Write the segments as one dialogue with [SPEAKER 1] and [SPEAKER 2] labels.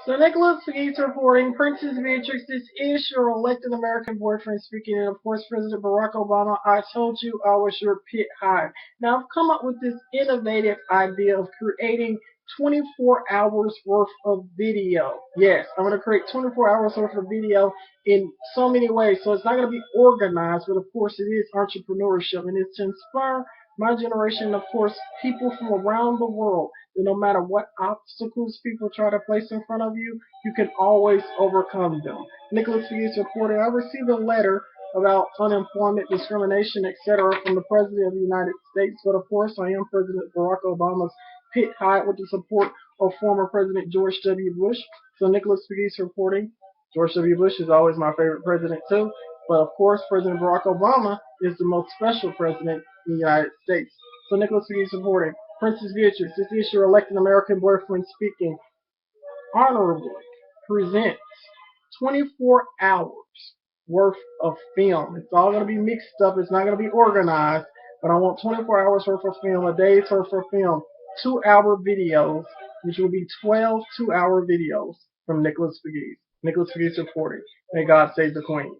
[SPEAKER 1] So Nicholas Pegues reporting, Princess Beatrix, this is your elected American boyfriend speaking, and of course President Barack Obama, I told you I was your pit hive. Now I've come up with this innovative idea of creating 24 hours worth of video. Yes, I'm going to create 24 hours worth of video in so many ways. So it's not going to be organized, but of course it is entrepreneurship, and it's to inspire my generation, of course, people from around the world, that no matter what obstacles people try to place in front of you, you can always overcome them. Nicholas Hughes reported, I received a letter about unemployment, discrimination, etc. from the President of the United States, but of course I am President Barack Obama's pit hive with the support of former President George W. Bush. So Nicholas Hughes reporting, George W. Bush is always my favorite president too, but of course President Barack Obama is the most special president in the United States. So Nicholas Hughes reporting, Princess Beatrix, this is your elected American boyfriend speaking, honorably presents 24 hours worth of film. It's all going to be mixed up. It's not going to be organized, but I want 24 hours worth of film, a day's worth of film, 2-hour videos, which will be 12 2-hour videos from Nicholas Pegues. Nicholas Pegues reporting. May God save the Queen.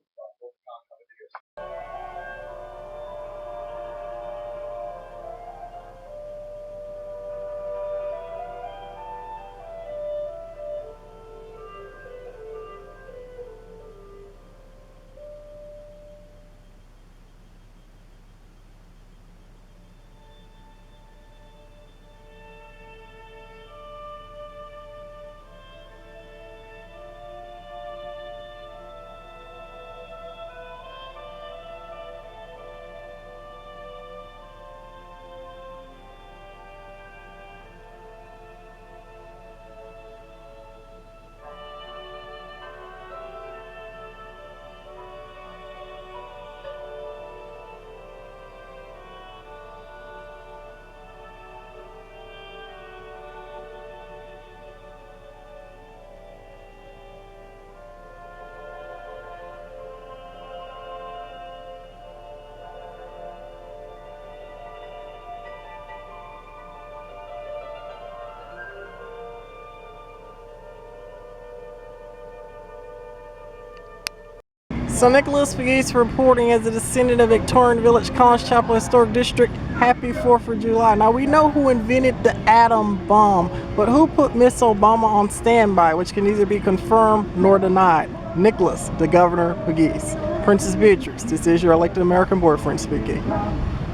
[SPEAKER 1] So Nicholas Pegues reporting, as a descendant of Victorian Village, College Chapel Historic District, happy 4th of July. Now we know who invented the atom bomb, but who put Miss Obama on standby, which can neither be confirmed nor denied? Nicholas, the Governor Pegues. Princess Beatrix, this is your elected American boyfriend speaking.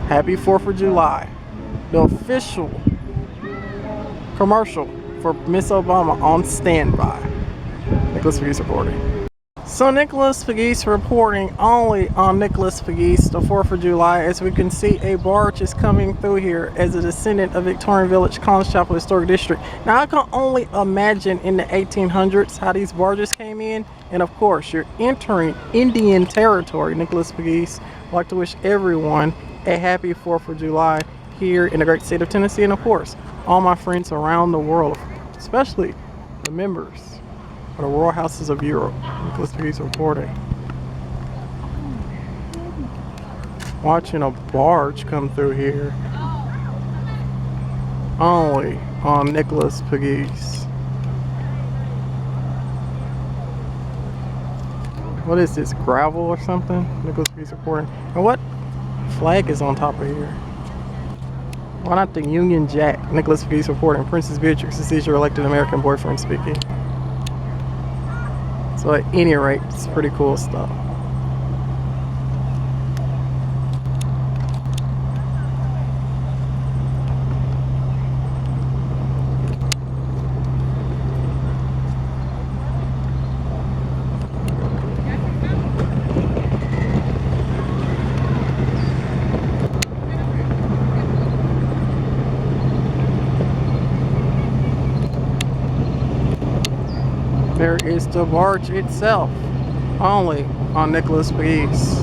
[SPEAKER 1] Happy 4th of July. The official commercial for Miss Obama on standby. Nicholas Pegues reporting. So Nicholas Pegues reporting only on Nicholas Pegues, the 4th of July. As we can see, a barge is coming through here as a descendant of Victorian Village, College Chapel Historic District. Now I can only imagine in the 1800s how these barges came in. And of course, you're entering Indian territory. Nicholas Pegues would like to wish everyone a happy 4th of July here in the great state of Tennessee. And of course, all my friends around the world, especially the members of the Royal Houses of Europe. Nicholas Pegues reporting. Watching a barge come through here. Only on Nicholas Pegues. What is this, gravel or something? Nicholas Pegues reporting. And what flag is on top of here? Why not the Union Jack? Nicholas Pegues reporting. Princess Beatrix, this is your elected American boyfriend speaking. So at any rate, it's pretty cool stuff. There is the barge itself, only on Nicholas Pegues.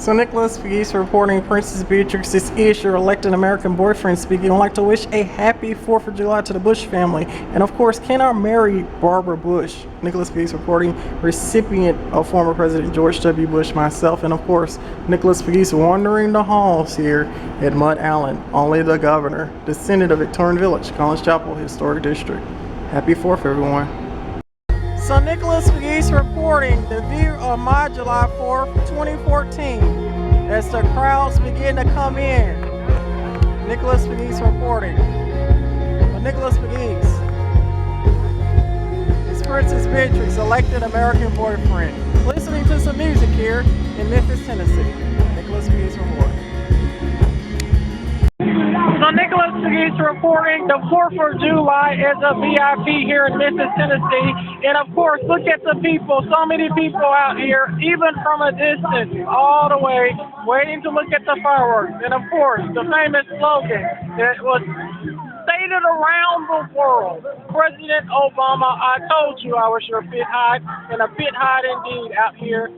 [SPEAKER 1] So Nicholas Pegues reporting Princess Beatrix is your elected American boyfriend speaking. I'd like to wish a happy 4th of July to the Bush family. And of course, can our marry Barbara Bush? Nicholas Pegues reporting recipient of former President George W. Bush, myself, and of course, Nicholas Pegues wandering the halls here at Mud Allen. Only the governor, descendant of Victorian Village, Collins Chapel Historic District. Happy 4th, everyone. So Nicholas Pegues reporting the view of my July 4th, 2014 as the crowds begin to come in. Nicholas Pegues reporting. Nicholas Pegues is Princess Beatrix, elected American boyfriend. Listening to some music here in Memphis, Tennessee. Nicholas Pegues reporting. So Nicholas Pegues reporting the 4th of July as a VIP here in Memphis, Tennessee. And of course, look at the people. So many people out here, even from a distance, all the way, waiting to look at the fireworks. And of course, the famous slogan that was stated around the world. President Obama, I told you I was your pit hide, and a pit hide indeed out here,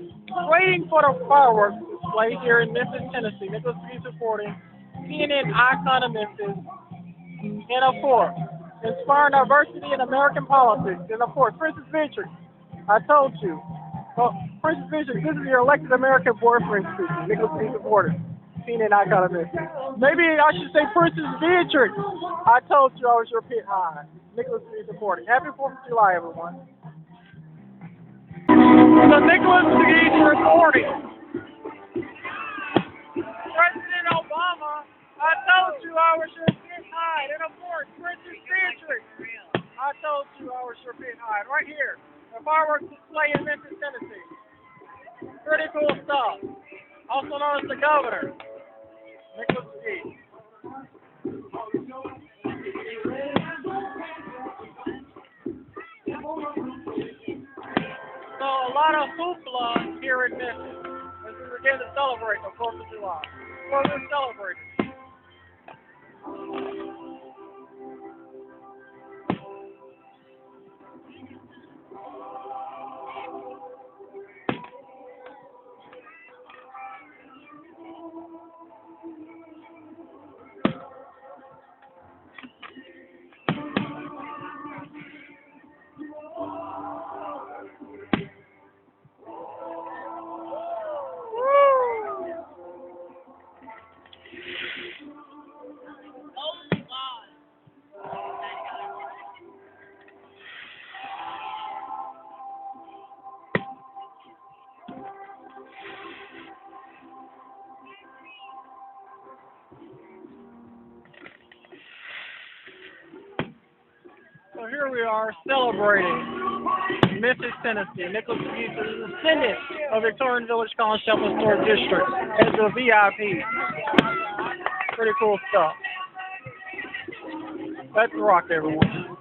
[SPEAKER 1] waiting for the fireworks display here in Memphis, Tennessee. Nicholas Pegues reporting. CNN icon of Memphis, and of course, inspiring diversity in American politics, and of course, Princess Beatrix, I told you. Well, Princess Beatrix, this is your elected American boyfriend speaking, Nicholas Pegues reporting, CNN icon of Memphis. Maybe I should say Princess Beatrix, I told you I was your pit high, Nicholas Pegues reporting. Happy 4th of July, everyone. So Nicholas Pegues reporting. President Obama, I told you I was your pit hide, and of course, Princess Beatrix, I told you I was your pit hide, right here, the fireworks display in Memphis, Tennessee. Pretty cool stuff. Also known as the governor, Nicholas Pegues. So a lot of hoopla here in Memphis as we begin to celebrate the 4th of July. Well, we're celebrating. So here we are celebrating Memphis, Tennessee. Nicholas Pegues is the descendant of Victorian Village, Collins Chapel Historic District as a VIP. Pretty cool stuff. Let's rock, everyone.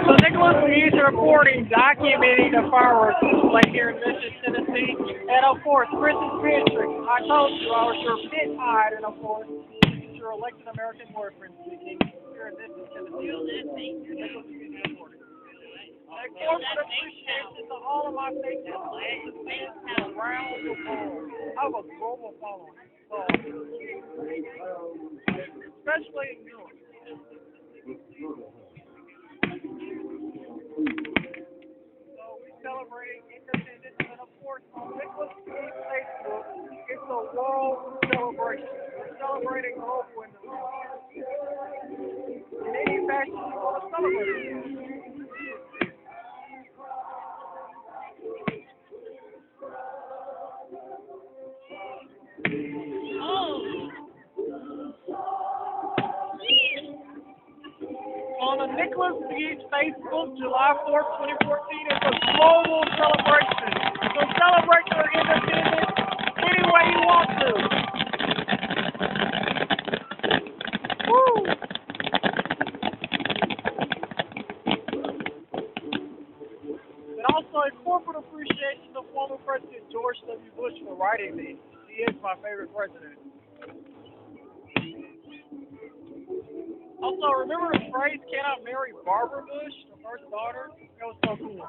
[SPEAKER 1] So Nicholas Pegues reporting, documenting the fireworks display here in Memphis, Tennessee. And of course, Princess Beatrix, I told you I was your pit hide, and of course, this is your elected American boyfriend speaking here in Memphis, Tennessee. Nicholas Pegues reporting. And corporate appreciation to all of my faithful fans around the world. I have a global following, so especially in Europe. So we celebrating independence, and of course on Nicholas Pegues Facebook, it's a world celebration. We're celebrating global independence. In any fashion you want to celebrate. On the Nicholas Pegues Facebook, July 4th, 2014, it's a global celebration. So celebrate your independence any way you want to. Woo! And also Also, a corporate appreciation to former President George W. Bush for writing me. He is my favorite president. Also, remember the phrase, "Cannot marry Barbara Bush," the first daughter? That was so cool.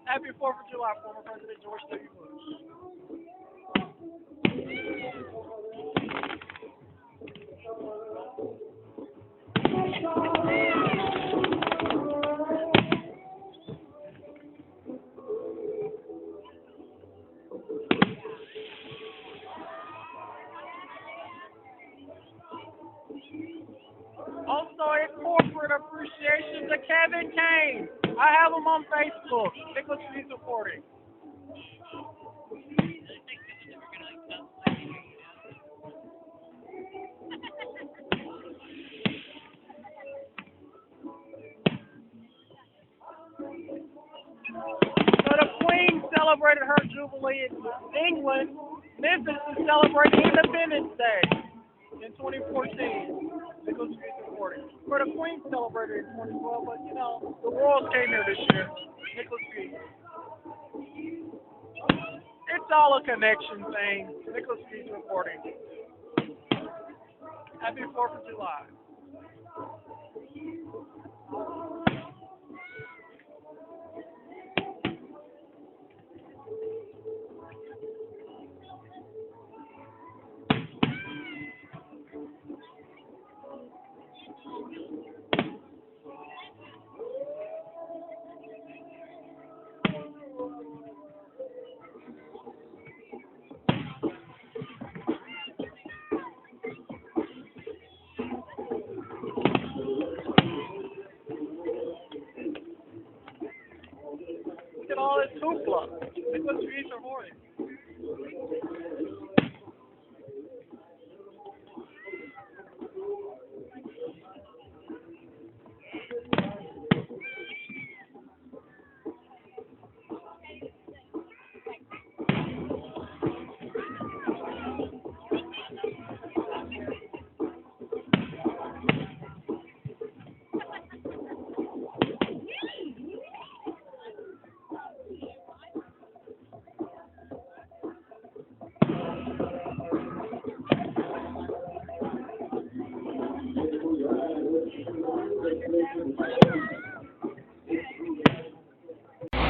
[SPEAKER 1] Happy 4th of July, former President George W. Bush. Also, a corporate appreciation to Kevin Kane. I have him on Facebook. Nicholas Pegues reporting. So the Queen celebrated her jubilee in England. Memphis is celebrating Independence Day in 2014. Nicholas Pegues reporting. Where the Queen celebrated in 2012, but you know, the Royals came here this year. Nicholas Pegues. It's all a connection thing. Nicholas Pegues reporting. Happy 4th of July. Look at all this hoopla. Nicholas Pegues reporting.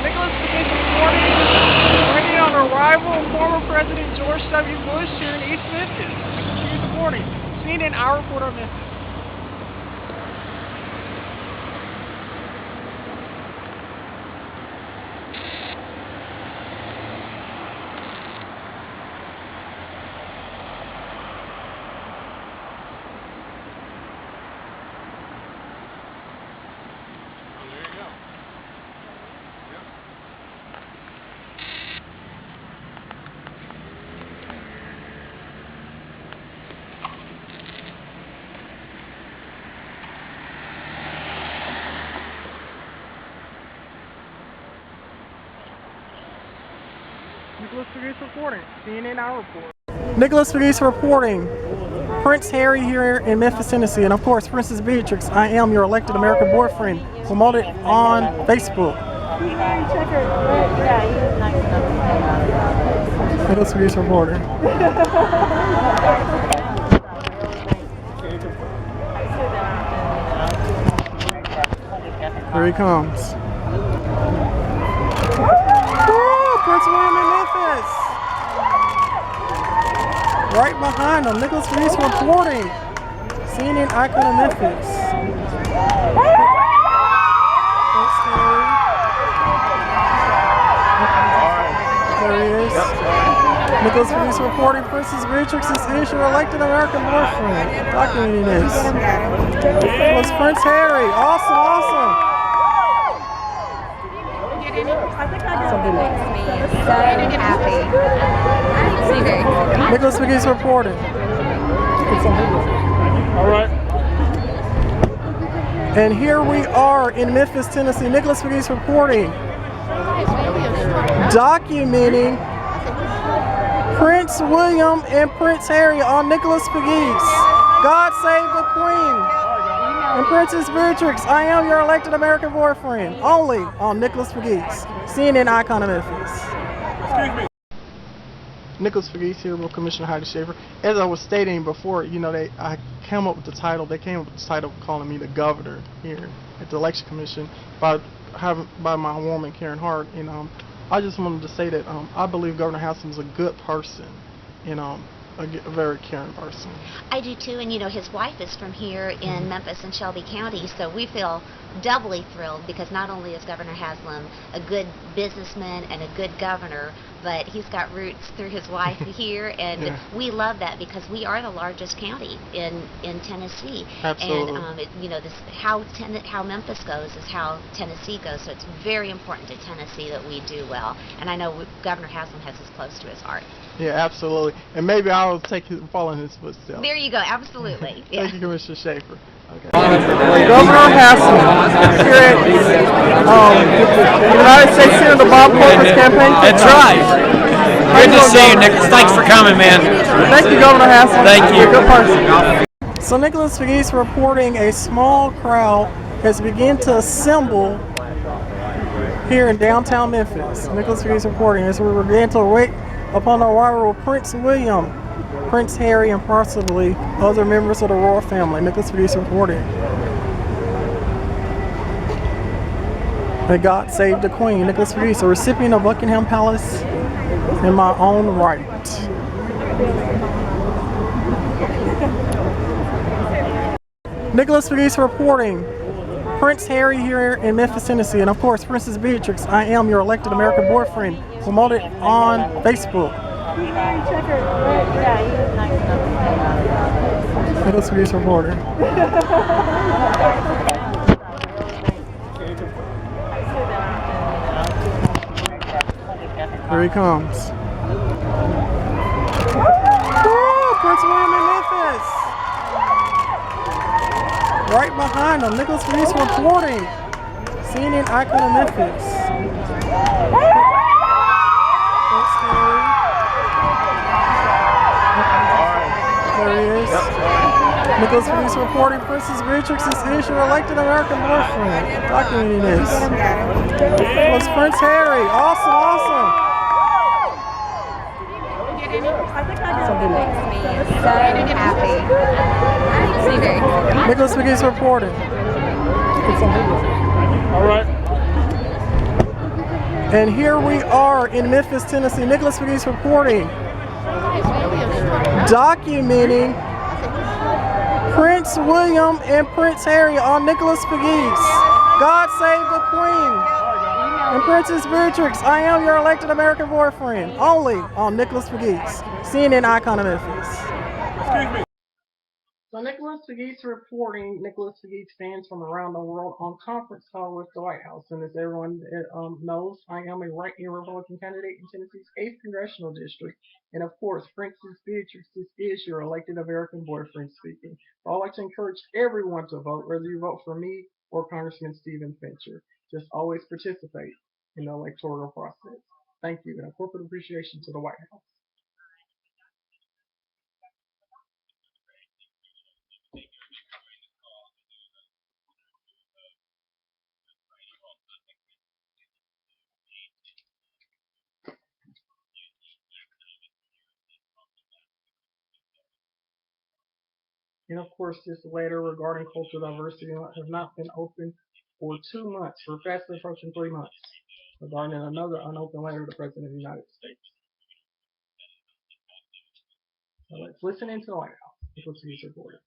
[SPEAKER 1] Nicholas Pegues reporting. Waiting on arrival of former President George W. Bush here in East Memphis. Nicholas Pegues reporting. CNN, our reporter on Memphis. Nicholas Pegues reporting. CNN, our report. Nicholas Pegues reporting. Prince Harry here in Memphis, Tennessee, and of course, Princess Beatrix. I am your elected American boyfriend. Promoted on Facebook. Nicholas Pegues reporting. Here he comes. Prince William in Memphis. Right behind him, Nicholas Pegues reporting. CNN icon of Memphis. There he is. Nicholas Pegues reporting. Princess Beatrix is your elected American boyfriend. Documenting this. It was Prince Harry. Awesome, awesome.
[SPEAKER 2] Something makes me so happy.
[SPEAKER 1] Nicholas Pegues reporting. All right. And here we are in Memphis, Tennessee. Nicholas Pegues reporting. Documenting Prince William and Prince Harry on Nicholas Pegues. God save the Queen. And Princess Beatrix, I am your elected American boyfriend. Only on Nicholas Pegues, CNN icon of Memphis. Nicholas Pegues here with Commissioner Heidi Schaefer. As I was stating before, I came up with the title. They came up with the title calling me the governor here at the Election Commission by my woman Karen Hart. And I just wanted to say that I believe Governor Haslam is a good person and a very caring person.
[SPEAKER 2] I do too, and his wife is from here in Memphis and Shelby County, so we feel doubly thrilled because not only is Governor Haslam a good businessman and a good governor, but he's got roots through his wife here, and
[SPEAKER 1] Yeah.
[SPEAKER 2] we love that because we are the largest county in Tennessee.
[SPEAKER 1] Absolutely.
[SPEAKER 2] And how Memphis goes is how Tennessee goes, so it's very important to Tennessee that we do well, and I know Governor Haslam has this close to his heart.
[SPEAKER 1] Yeah, absolutely. And maybe I'll follow in his footsteps.
[SPEAKER 2] There you go, absolutely. Yeah.
[SPEAKER 1] Thank you, Commissioner Schaefer. Okay. Governor Haslam here at United States Senator Bob Corker's campaign.
[SPEAKER 3] That's right. Good to see you, Nicholas. Thanks for coming, man.
[SPEAKER 1] Thank you, Governor Haslam.
[SPEAKER 3] Thank you.
[SPEAKER 1] You're a good person. So Nicholas Pegues reporting a small crowd has begun to assemble here in downtown Memphis. Nicholas Pegues reporting as we begin to wait upon the arrival of Prince William, Prince Harry, and possibly other members of the royal family. Nicholas Pegues reporting. May God save the Queen. Nicholas Pegues, a recipient of Buckingham Palace in my own right. Nicholas Pegues reporting. Prince Harry here in Memphis, Tennessee, and of course, Princess Beatrix, I am your elected American boyfriend, promoted on Facebook. Nicholas Pegues reporting. Here he comes. Woo! Prince William in Memphis! Right behind him, Nicholas Pegues reporting. CNN icon of Memphis. There he is. Nicholas Pegues reporting. Princess Beatrix is your elected American boyfriend. Documenting this. It was Prince Harry. Awesome, awesome.
[SPEAKER 2] Something makes me so happy.
[SPEAKER 1] Nicholas Pegues reporting.
[SPEAKER 3] All right.
[SPEAKER 1] And here we are in Memphis, Tennessee. Nicholas Pegues reporting. Documenting Prince William and Prince Harry on Nicholas Pegues. God save the Queen. And Princess Beatrix, I am your elected American boyfriend. Only on Nicholas Pegues, CNN icon of Memphis. Excuse me. So Nicholas Pegues reporting. Nicholas Pegues fans from around the world on conference call with the White House. And as everyone knows, I am a right-wing Republican candidate in Tennessee's 8th Congressional District. And of course, Princess Beatrix, this is your elected American boyfriend speaking. So I'd like to encourage everyone to vote, whether you vote for me or Congressman Stephen Fincher. Just always participate in the electoral process. Thank you, and a corporate appreciation to the White House. And of course, this letter regarding cultural diversity has not been open for 2 months. We're fast approaching 3 months regarding another unopened letter to the President of the United States. So let's listen into the White House. Let's see reported.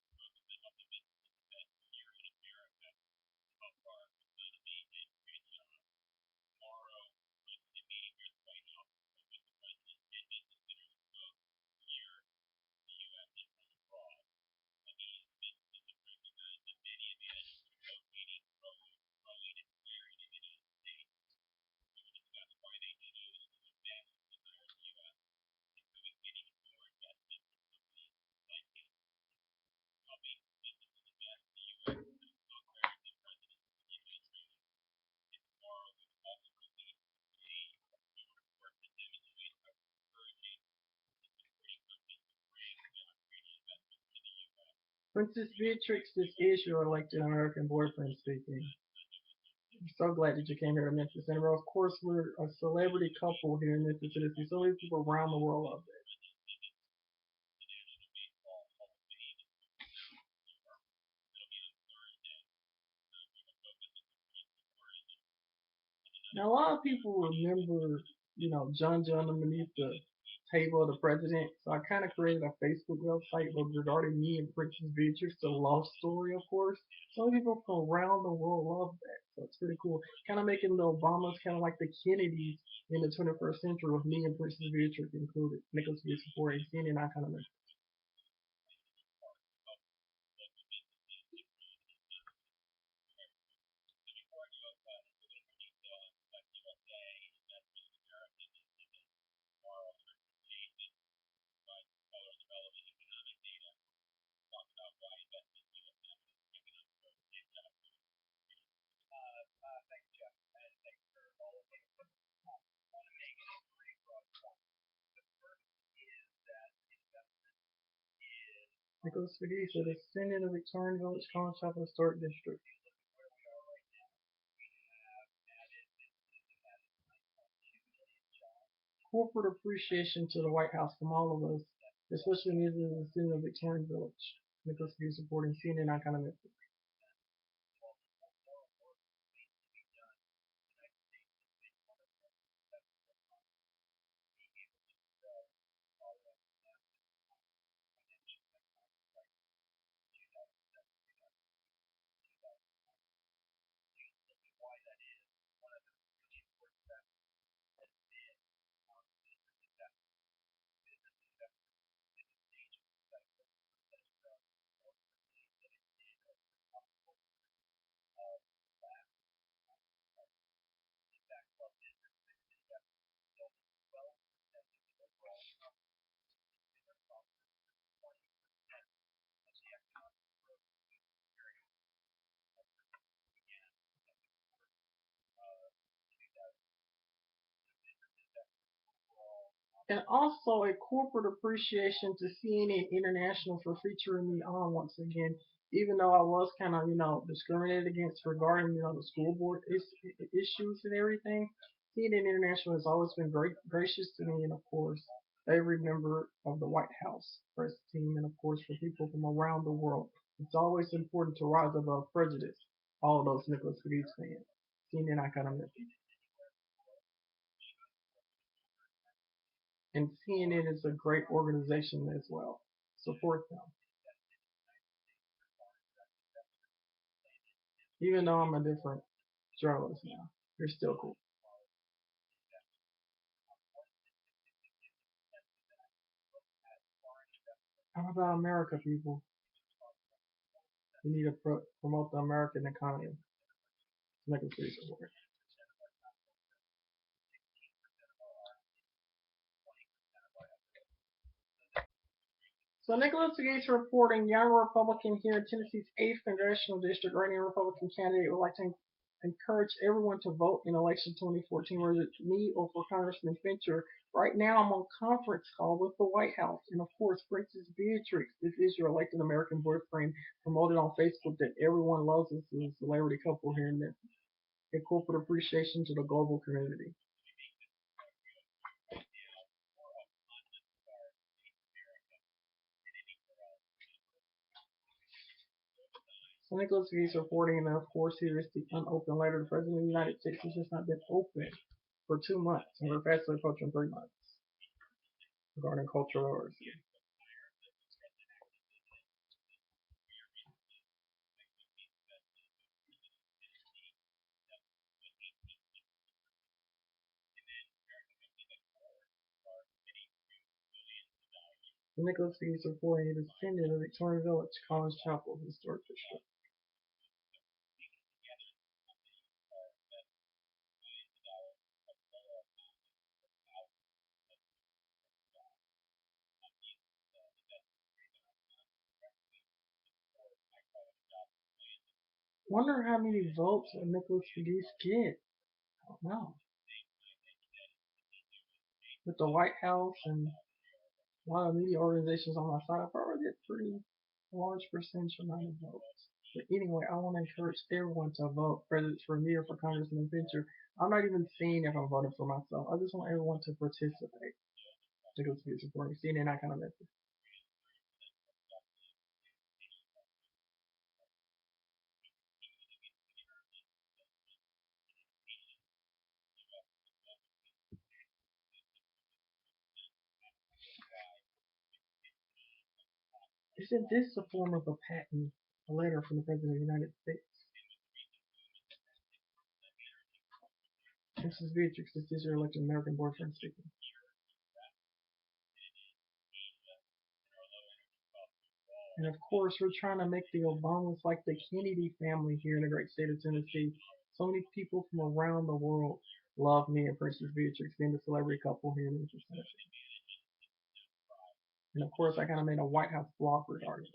[SPEAKER 1] Princess Beatrix, this is your elected American boyfriend speaking. I'm so glad that you came here to Memphis. And of course, we're a celebrity couple here in Memphis, Tennessee. So many people around the world love it. Now, a lot of people remember, John underneath the table of the president. So I kind of created a Facebook website regarding me and Princess Beatrix, the love story, of course. Some people from around the world love that. So it's pretty cool. Kind of making the Obamas kind of like the Kennedys in the 21st century with me and Princess Beatrix included. Nicholas Beatrix before 18 and I kind of make. Nicholas McGee said it's sending a Victorian Village College Chapel Historic District. Corporate appreciation to the White House from all of us, especially needed in the city of Victorian Village. Nicholas McGee supporting CNN I kind of miss it. And also a corporate appreciation to CNN International for featuring me on once again. Even though I was kind of, discriminated against regarding, the school board issues and everything, CNN International has always been gracious to me, and of course, every member of the White House press team, and of course, for people from around the world. It's always important to rise above prejudice. All of those Nicholas Cadiz fans. CNN, I kind of miss it. And CNN is a great organization as well. Support them. Even though I'm a different journalist now, you're still cool. How about America, people? We need to promote the American economy to make a free support. So Nicholas Gates reporting young Republican here in Tennessee's 8th congressional district, running Republican candidate would like to encourage everyone to vote in election 2014, whether it's me or for Congressman Fincher. Right now, I'm on conference call with the White House, and of course, Princess Beatrix. This is your elected American boyfriend, promoted on Facebook that everyone loves us as a celebrity couple here in Memphis. A corporate appreciation to the global community. So Nicholas is reporting, and of course, here is the unopened letter. The President of the United States has just not been open for 2 months, and we're fast approaching 3 months regarding cultural literacy. So Nicholas is reporting it is attended the Victoria Village College Chapel Historic District. Wonder how many votes Nicholas Cadiz get. I don't know. With the White House and a lot of media organizations on my side, I probably get a large percentage amount of votes. But anyway, I want to encourage everyone to vote, whether it's for me or for Congressman Fincher. I'm not even seeing if I'm voting for myself. I just want everyone to participate. To go to be supporting, seeing that kind of message. Isn't this a form of a patent, a letter from the President of the United States? This is Beatrix, this is your elected American boyfriend speaking. And of course, we're trying to make the Obamas like the Kennedy family here in the great state of Tennessee. So many people from around the world love me and Princess Beatrix being the celebrity couple here in Memphis, Tennessee. And of course, I kind of made a White House blog regarding it.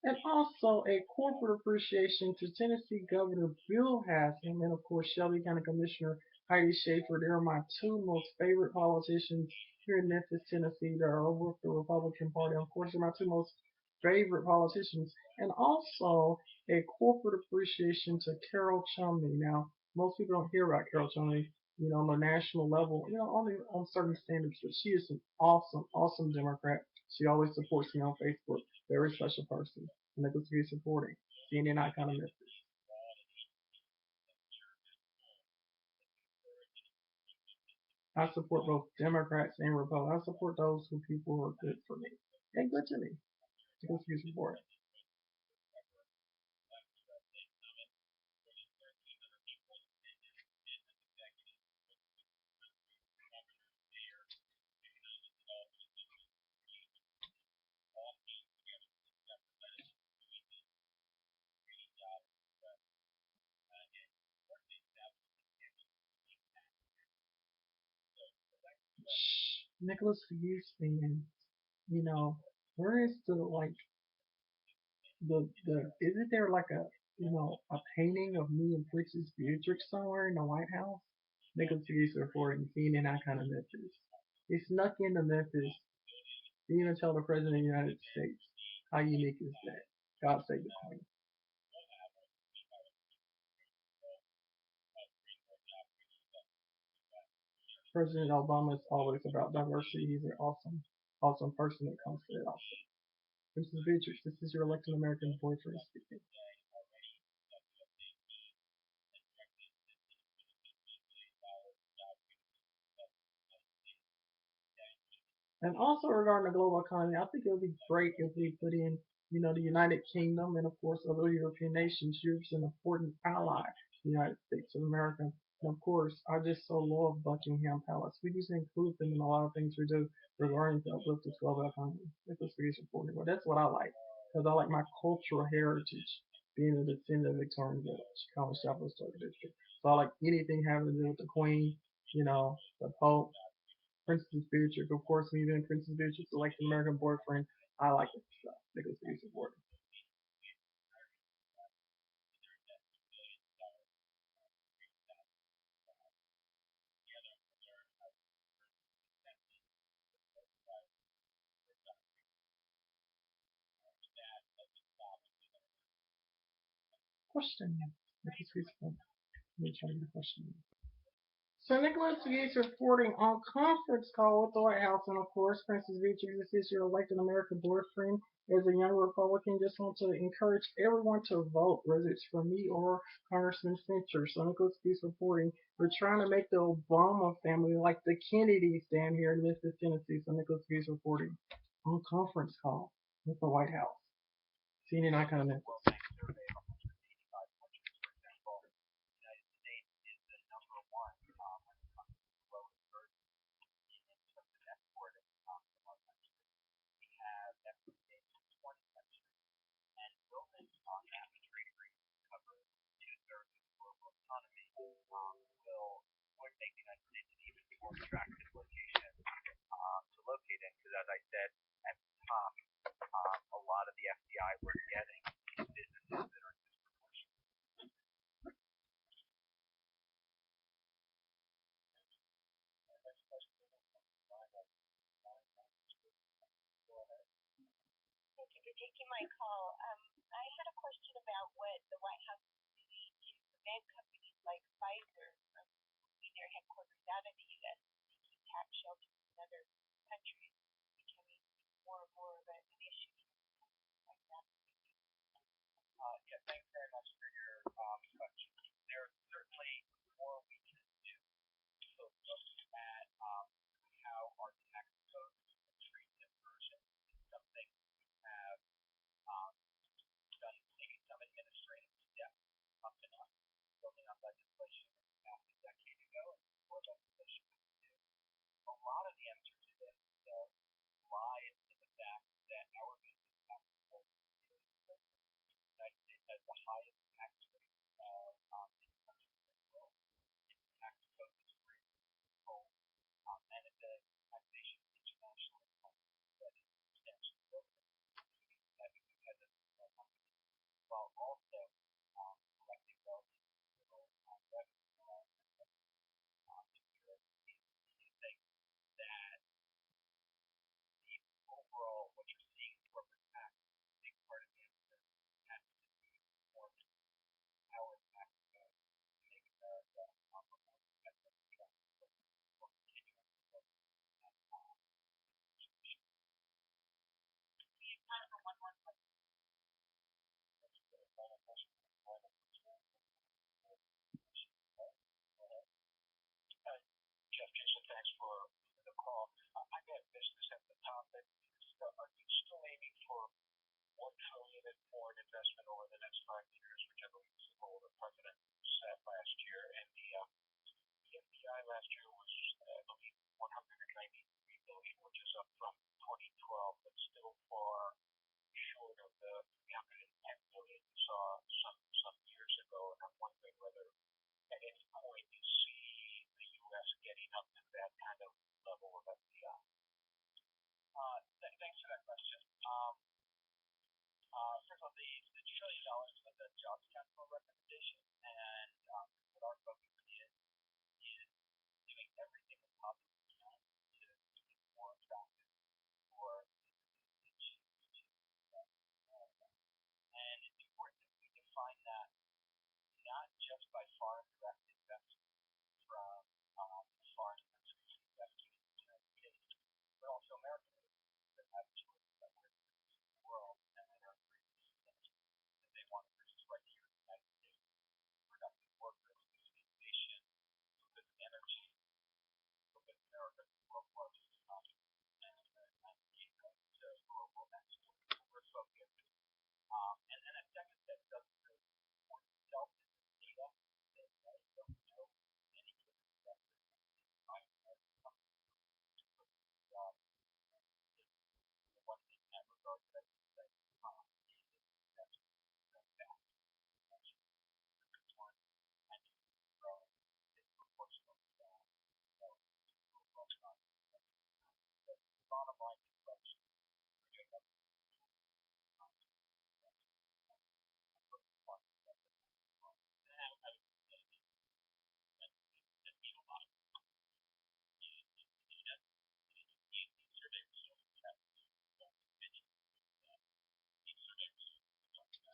[SPEAKER 1] And also a corporate appreciation to Tennessee Governor Bill Haslam and of course Shelby County Commissioner Heidi Schaefer. They're my two most favorite politicians here in Memphis, Tennessee that are over with the Republican Party. Of course, they're my two most favorite politicians. And also a corporate appreciation to Carol Chumney. Now, most people don't hear about Carol Chumney, on the national level, only on certain standards, but she is an awesome, awesome Democrat. She always supports me on Facebook. Very special person. Nicholas V supporting. CNN icon of Memphis. I support both Democrats and Republicans. I support those who people who are good for me and good to me. Nicholas V supporting. Nicholas V fans, you know, where is the the isn't there like a painting of me and Princess Beatrix somewhere in the White House? Nicholas V supporting CNN icon of Memphis. He snuck into Memphis. Didn't even tell the President of the United States. How unique is that? God save the Queen. President Obama is always about diversity. He's an awesome, awesome person when it comes to it also. Princess Beatrix, this is your elected American boyfriend speaking. And also regarding the global economy, I think it would be great if we put in, the United Kingdom and of course other European nations. Europe's an important ally to the United States of America. And of course, I just so love Buckingham Palace. We just include them in a lot of things we do regarding the uplift of global economy. If it's really important. Well, that's what I like. Because I like my cultural heritage being a descendant of Victorian village, College Southwest District. So I like anything having to do with the Queen, the Pope, Princess Beatrix, of course, me being Princess Beatrix, like the American boyfriend, I like it stuff. Nicholas Beatrix supporting. Question. Nicholas Beatrix. Let me try to get a question. So Nicholas Gates reporting on conference call with the White House, and of course, Princess Beatrix, this is your elected American boyfriend. As a young Republican, just want to encourage everyone to vote, whether it's for me or Congressman Fincher. So Nicholas Gates reporting, we're trying to make the Obama family like the Kennedys down here in Memphis, Tennessee. So Nicholas Gates reporting on conference call with the White House. CNN icon of Memphis.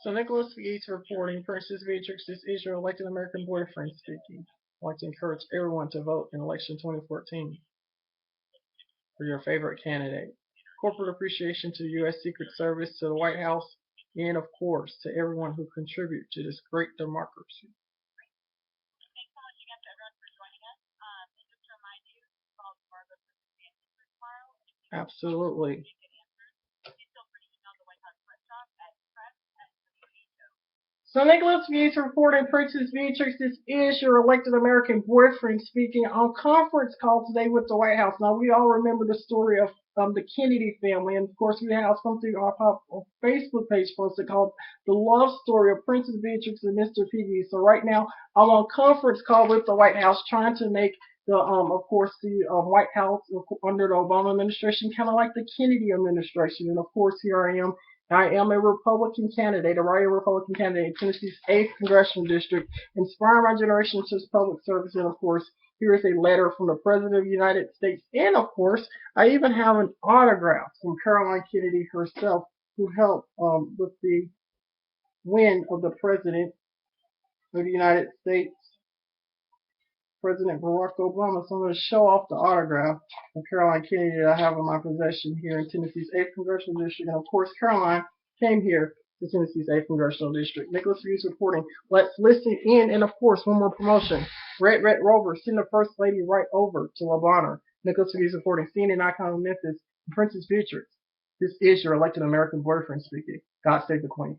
[SPEAKER 1] So Nicholas Gates reporting, Princess Beatrix is your elected American boyfriend speaking. I'd like to encourage everyone to vote in election 2014 for your favorite candidate. Corporate appreciation to the U.S. Secret Service, to the White House, and of course to everyone who contribute to this great democracy. Absolutely. So Nicholas Gates reporting, Princess Beatrix, this is your elected American boyfriend speaking on conference call today with the White House. Now we all remember the story of the Kennedy family, and of course we have something on our Facebook page posted called "The Love Story of Princess Beatrix and Mr. Pegues." So right now I'm on conference call with the White House trying to make of course, the White House under the Obama administration, kind of like the Kennedy administration. And of course, here I am. I am a Republican candidate, a writer Republican candidate in Tennessee's 8th congressional district, inspiring my generation to public service. And of course, here is a letter from the President of the United States. And of course, I even have an autograph from Caroline Kennedy herself, who helped with the win of the President of the United States, President Barack Obama. So I'm going to show off the autograph of Caroline Kennedy that I have in my possession here in Tennessee's 8th Congressional District. And of course, Caroline came here to Tennessee's 8th Congressional District. Nicholas Hughes reporting. Let's listen in. And of course, one more promotion. Red Rover, send the First Lady right over to La Bonheur. Nicholas Hughes reporting. CNN icon of Memphis, Princess Beatrix. This is your elected American boyfriend speaking. God save the Queen.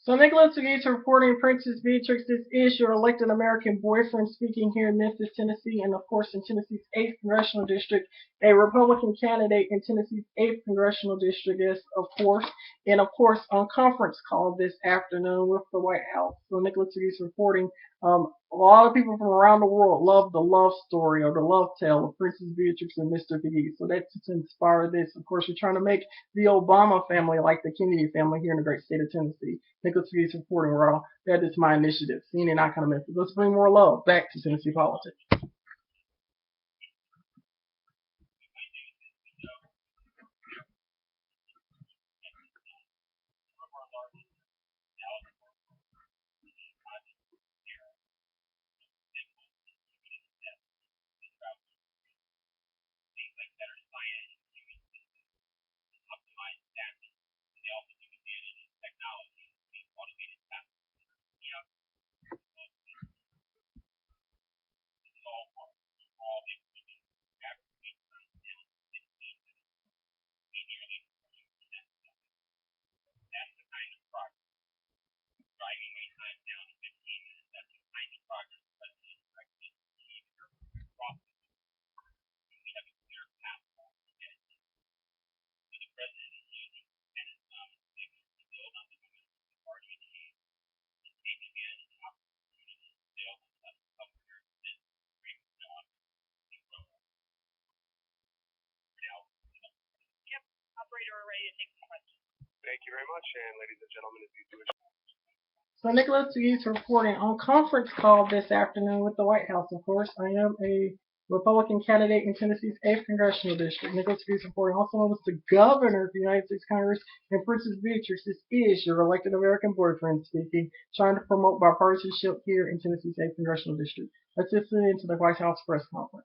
[SPEAKER 1] So Nicholas Gates reporting Princess Beatrix. This is your elected American boyfriend speaking here in Memphis, Tennessee, and of course in Tennessee's 8th Congressional District. A Republican candidate in Tennessee's 8th Congressional District is, of course, and of course on conference call this afternoon with the White House. So Nicholas Gates reporting. A lot of people from around the world love the love story or the love tale of Princess Beatrix and Mr. Pegues. So that's to inspire this. Of course, we're trying to make the Obama family like the Kennedy family here in the great state of Tennessee. Nicholas Hughes reporting, Raw. That is my initiative. CNN icon of Memphis. Let's bring more love back to Tennessee politics.
[SPEAKER 4] Thank you very much, and ladies and gentlemen, if you do wish.
[SPEAKER 1] So Nicholas Hughes reporting on conference call this afternoon with the White House. Of course, I am a Republican candidate in Tennessee's 8th Congressional District. Nicholas Pegues reporting, also known as the Governor of the United States Congress, and Princess Beatrix. This is your elected American boyfriend speaking, trying to promote bipartisanship here in Tennessee's 8th Congressional District. Let's listen into the White House press conference.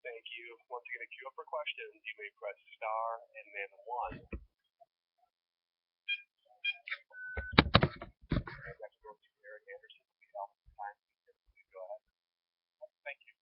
[SPEAKER 4] Thank you. Once again, to queue up for questions, you may press star and then 1. And next goes to Eric Anderson with the Alpha Time. Please go ahead. Thank you.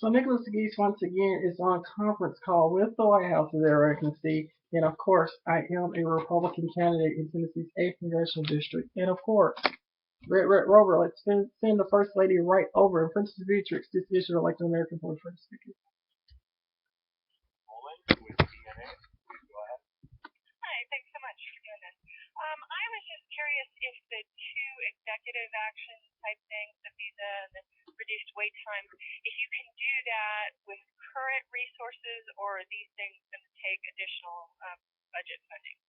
[SPEAKER 1] So Nicholas Geese once again is on conference call with the White House, as everyone can see. And of course, I am a Republican candidate in Tennessee's 8th Congressional District. And of course, Red Rover, let's send the First Lady right over. And Princess Beatrix, this is your elected American boyfriend speaking.
[SPEAKER 5] Hi, thanks so much for doing this. I was just curious if the two executive action type things, the visa and the reduced wait time, if you can do that with current resources, or are these things going to take additional budget funding?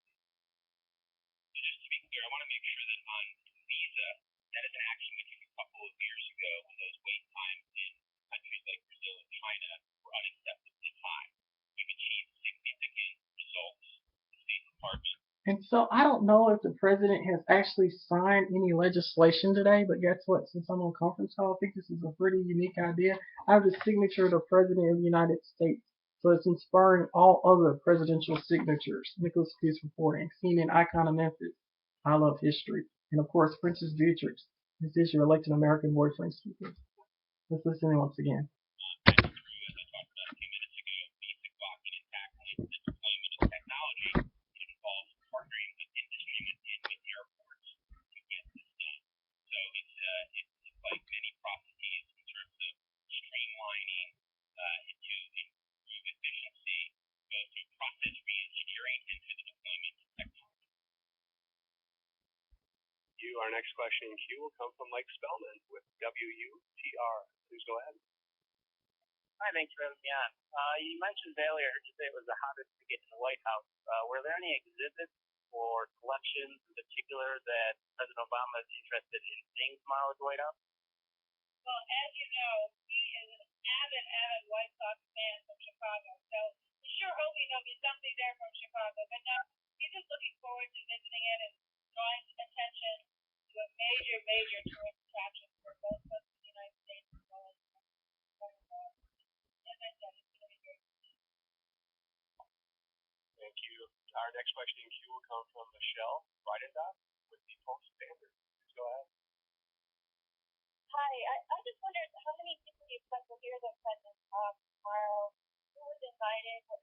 [SPEAKER 6] Just to be clear, I want to make sure that on visa, that is an action we took a couple of years ago when those wait times in countries like Brazil and China were unacceptably high. We've achieved significant results in the state department.
[SPEAKER 1] And so I don't know if the president has actually signed any legislation today, but guess what? Since I'm on conference call, I think this is a pretty unique idea. I have the signature of the President of the United States, so it's inspiring all other presidential signatures. Nicholas Pegues reporting, CNN icon of Memphis. I love history. And of course, Princess Beatrix. This is your elected American boyfriend speaking. Let's listen in once again.
[SPEAKER 4] Our next question in queue will come from Mike Spellman with WUTR. Please go ahead.
[SPEAKER 7] Hi, thanks for having me on. You mentioned earlier you said it was the hottest ticket in the White House. Were there any exhibits or collections in particular that President Obama is interested in seeing tomorrow at the White House?
[SPEAKER 5] Well, as you know, he is an avid White Sox fan from Chicago, so we're sure hoping there'll be something there from Chicago. But no, he's just looking forward to visiting it and drawing attention to a major tourist attraction for both of the United States as well as as I said, it's going to be great.
[SPEAKER 4] Thank you. Our next question in queue will come from Michelle Breidenbach with the Post Standard. Please go ahead.
[SPEAKER 5] Hi, I just wondered how many people you expect will hear the president talk tomorrow? Who was invited? What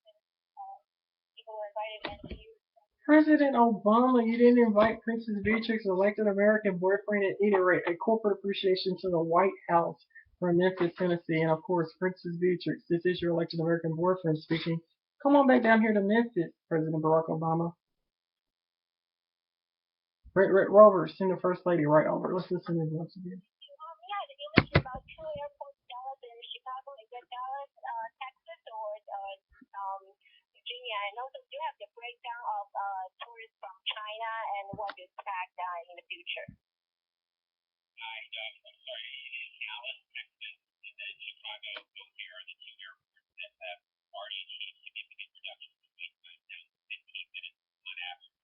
[SPEAKER 5] people were invited, and who?
[SPEAKER 1] President Obama, you didn't invite Princess Beatrix, elected American boyfriend, at any rate. A corporate appreciation to the White House from Memphis, Tennessee. And of course, Princess Beatrix, this is your elected American boyfriend speaking. Come on back down here to Memphis, President Barack Obama. Red Rover, send the First Lady right over. Let's listen to this once again.
[SPEAKER 5] Yeah, the English about two airports, Dallas and Chicago. Is it Dallas, Texas, or Virginia? And also, do you have the breakdown of tourists from China and what is packed in the future?
[SPEAKER 6] I'm sorry, it is Dallas, Texas, and then Chicago. Both here are the two airports that have already achieved significant reductions in wait time, down to 15 minutes on average.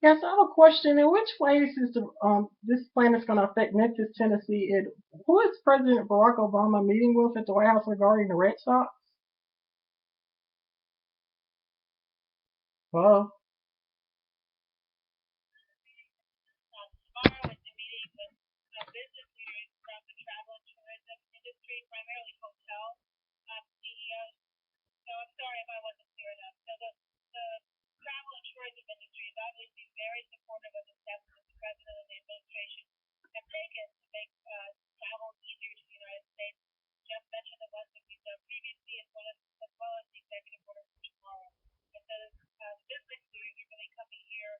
[SPEAKER 1] Yes, I have a question. In which ways is this plan is going to affect Memphis, Tennessee? And who is President Barack Obama meeting with at the White House regarding the Red Sox? Well,
[SPEAKER 5] Tomorrow is the meeting with business leaders from the travel and tourism industry, primarily hotel CEOs. So I'm sorry if I wasn't clear enough. So the travel and tourism industry is obviously very supportive of the steps that the president and the administration have taken to make travel easier to the United States. Jeff mentioned the ones that we've done previously as well as the executive order for tomorrow. And so the business leaders are really coming here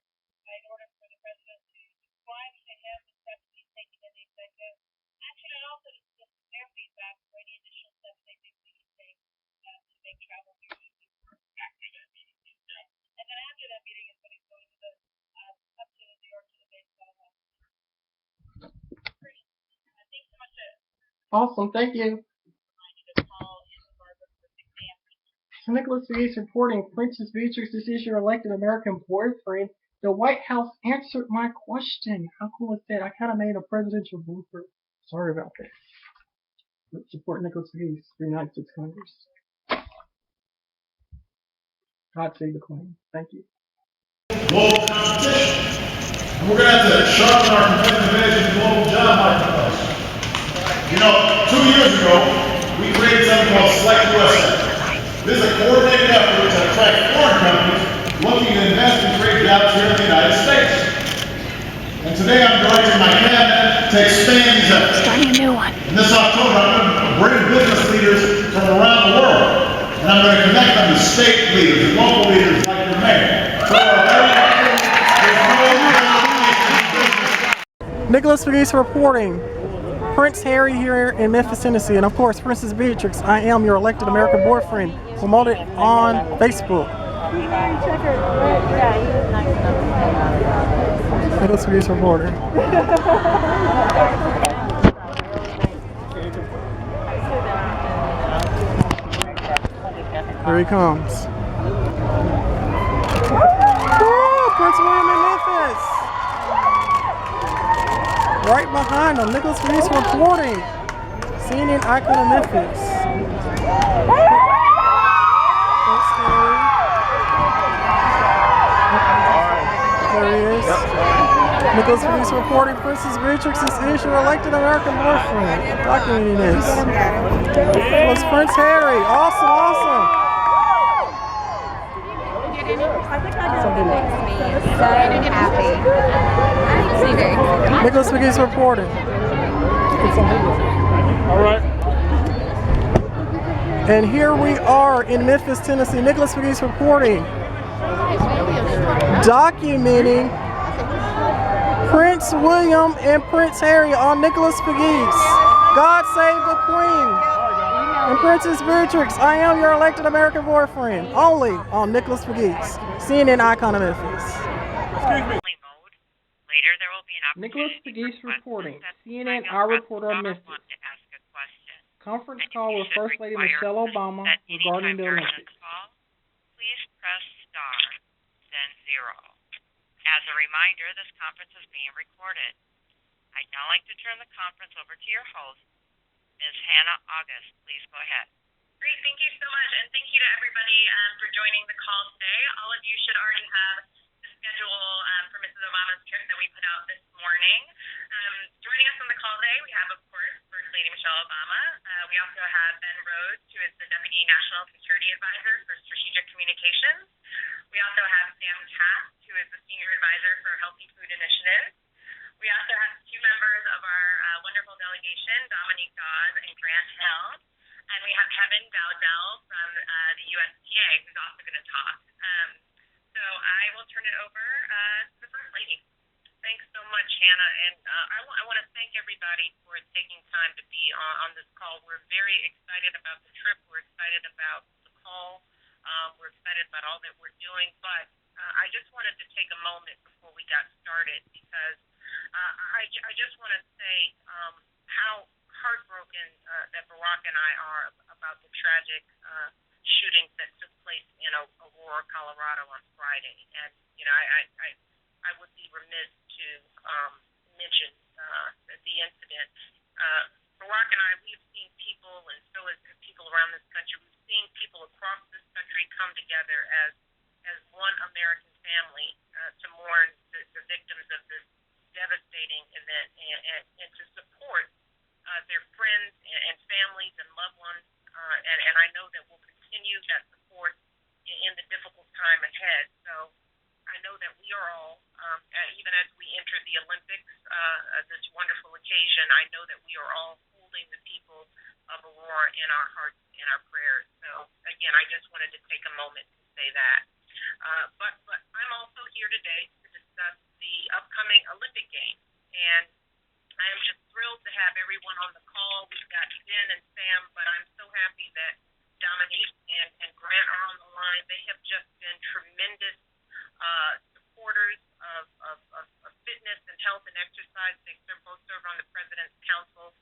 [SPEAKER 5] in order for the president to describe to him the steps that he's taking in the executive action and also to listen to their feedback for any additional steps they think we can take to make travel here easy. And then after that meeting is when he's going to the up to New York to the baseball. Great. Thanks so much.
[SPEAKER 1] awesome. Thank you. Nicholas Pegues reporting, Princess Beatrix, this is your elected American boyfriend. The White House answered my question. How cool is that? I kind of made a presidential blooper. Sorry about that. Let's support Nicholas Pegues, 396 Congress. God save the Queen. Thank you.
[SPEAKER 8] Global competition. And we're going to have to sharpen our competitive edge in the global job marketplace. You know, 2 years ago, we created something called Select USA. This is a coordinated effort to attract foreign companies looking to invest and create jobs here in the United States. And today I'm directing my cabinet to expand these efforts. Starting a new one. And this October, I'm going to bring business leaders from around the world. And I'm going to connect them to state leaders and local leaders like your mayor. So
[SPEAKER 1] Nicholas Pegues reporting. Prince Harry here in Memphis, Tennessee, and of course, Princess Beatrix, I am your elected American boyfriend, promoted on Facebook. Nicholas Pegues reporting. Here he comes. Woo! Prince William in Memphis! Right behind him, Nicholas Pegues reporting. CNN icon of Memphis. There he is. Nicholas Pegues reporting, Princess Beatrix is your elected American boyfriend. Documenting this. It was Prince Harry. Awesome, awesome. Nicholas Pegues reporting. All right. And here we are in Memphis, Tennessee. Nicholas Pegues reporting, documenting Prince William and Prince Harry on Nicholas Pegues. God save the Queen. And Princess Beatrix, I am your elected American boyfriend. Only on Nicholas Pegues, CNN icon of Memphis.
[SPEAKER 9] Later, there will be an
[SPEAKER 1] Nicholas
[SPEAKER 9] opportunity
[SPEAKER 1] Pegues reporting. CNN, our reporter on Memphis. Conference call with First Lady Michelle Obama regarding the Olympics.
[SPEAKER 9] Please press star, then 0. As a reminder, this conference is being recorded. I'd now like to turn the conference over to your host, Ms. Hannah August. Please go ahead.
[SPEAKER 10] Great, thank you so much, and thank you to everybody for joining the call today. All of you should already have the schedule for Mrs. Obama's trip that we put out this morning. Joining us on the call today, we have, of course, First Lady Michelle Obama. We also have Ben Rhodes, who is the Deputy National Security Advisor for Strategic Communications. We also have Sam Katz, who is the Senior Advisor for Healthy Food Initiatives. We also have 2 members of our wonderful delegation, Dominique Dawes and Grant Hill. And we have Kevin Dowdell from the USTA, who's also going to talk. So I will turn it over to the First Lady. Thanks so much, Hannah. And I want to thank everybody for taking time to be on this call. We're very excited about the trip. We're excited about the call. We're excited about all that we're doing. But I just wanted to take a moment before we got started because I just want to say how heartbroken that Barack and I are about the tragic shootings that took place in Aurora, Colorado on Friday. And, you know, I would be remiss to mention the incident. Barack and I, we've seen people, and so has people around this country, we've seen people across this country come together as one American family to mourn the victims of this devastating event and to support their friends and families and loved ones. And I know that we'll continue that support in the difficult time ahead. So I know that we are all, even as we enter the Olympics, this wonderful occasion, I know that we are all holding the people of Aurora in our hearts and our prayers. So again, I just wanted to take a moment to say that. But I'm also here today to discuss the upcoming Olympic Games. And I am just thrilled to have everyone on the call. We've got Jen and Sam, but I'm so happy that Dominique and Grant are on the line. They have just been tremendous supporters of fitness and health and exercise. They both serve on the President's Council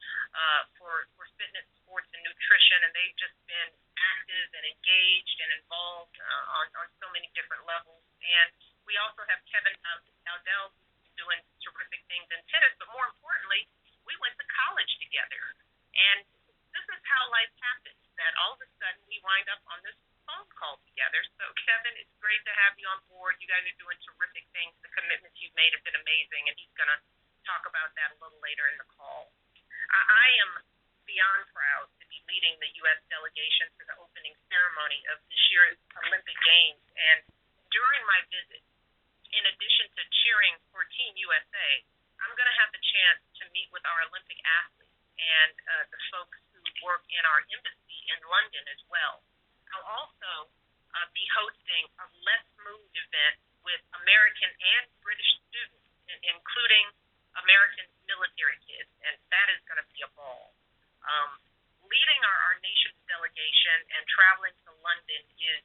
[SPEAKER 10] for fitness, sports, and nutrition, and they've just been active and engaged and involved on so many different levels. And we also have Kevin Dowdell, who's doing terrific things in tennis, but more importantly, we went to college together. And this is how life happens, that all of a sudden we wind up on this phone call together. So, Kevin, it's great to have you on board. You guys are doing terrific things. The commitments you've made have been amazing, and he's going to talk about that a little later in the call. I am beyond proud to be leading the U.S. delegation for the opening ceremony of this year's Olympic Games. And during my visit, in addition to cheering for Team USA, I'm going to have the chance to meet with our Olympic athletes and the folks who work in our embassy in London as well. I'll also be hosting a Let's Move event with American and British students, including American military kids, and that is going to be a ball. Leading our nation's delegation and traveling to London is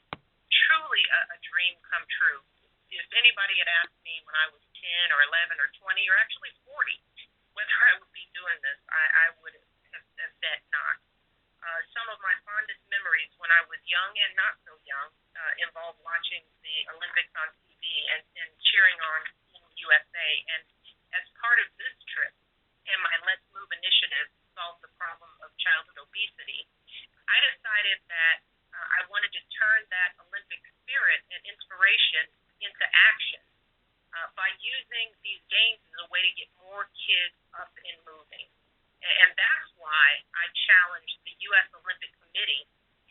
[SPEAKER 10] truly a dream come true. If anybody had asked me when I was 10 or 11 or 20 or actually 40 whether I would be doing this, I would have said not. Some of my fondest memories when I was young and not so young involved watching the Olympics on TV and cheering on Team USA. And as part of this trip and my Let's Move initiative to solve the problem of childhood obesity, I decided that I wanted to turn that Olympic spirit and inspiration into action by using these games as a way to get more kids up and moving. And that's why I challenged the U.S. Olympic Committee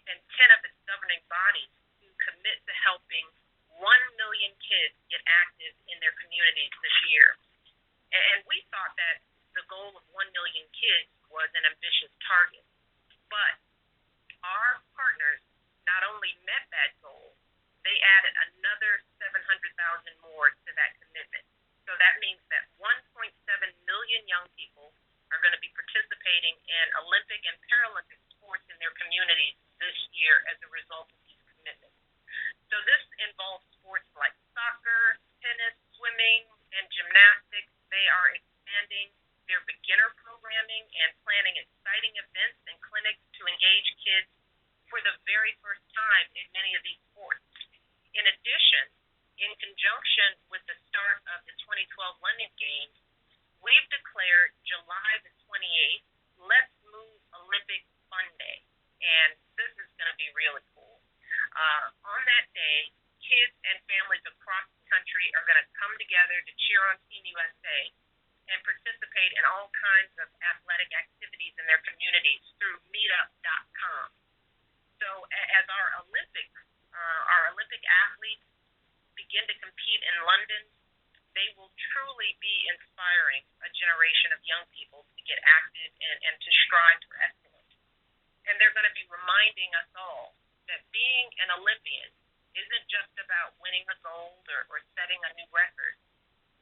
[SPEAKER 10] and 10 of its governing bodies to commit to helping 1 million kids get active in their communities this year. And we thought that the goal of 1 million kids was an ambitious target. But our partners not only met that goal, they added another 700,000 more to that commitment. So that means that 1.7 million young people are going to be participating in Olympic and Paralympic sports in their communities this year as a result of these commitments. So this involves sports like soccer, tennis, swimming, and gymnastics. They are expanding their beginner programming and planning exciting events and clinics to engage kids for the very first time in many of these sports. In addition, in conjunction with the start of the 2012 London Games, we've declared July the 28th, Let's Move Olympic Fun Day. And this is going to be really cool. On that day, kids and families across the country are going to come together to cheer on Team USA and participate in all kinds of athletic activities in their communities through meetup.com. So as our Olympic athletes begin to compete in London, they will truly be inspiring a generation of young people to get active and to strive for excellence. And they're going to be reminding us all that being an Olympian isn't just about winning a gold or setting a new record.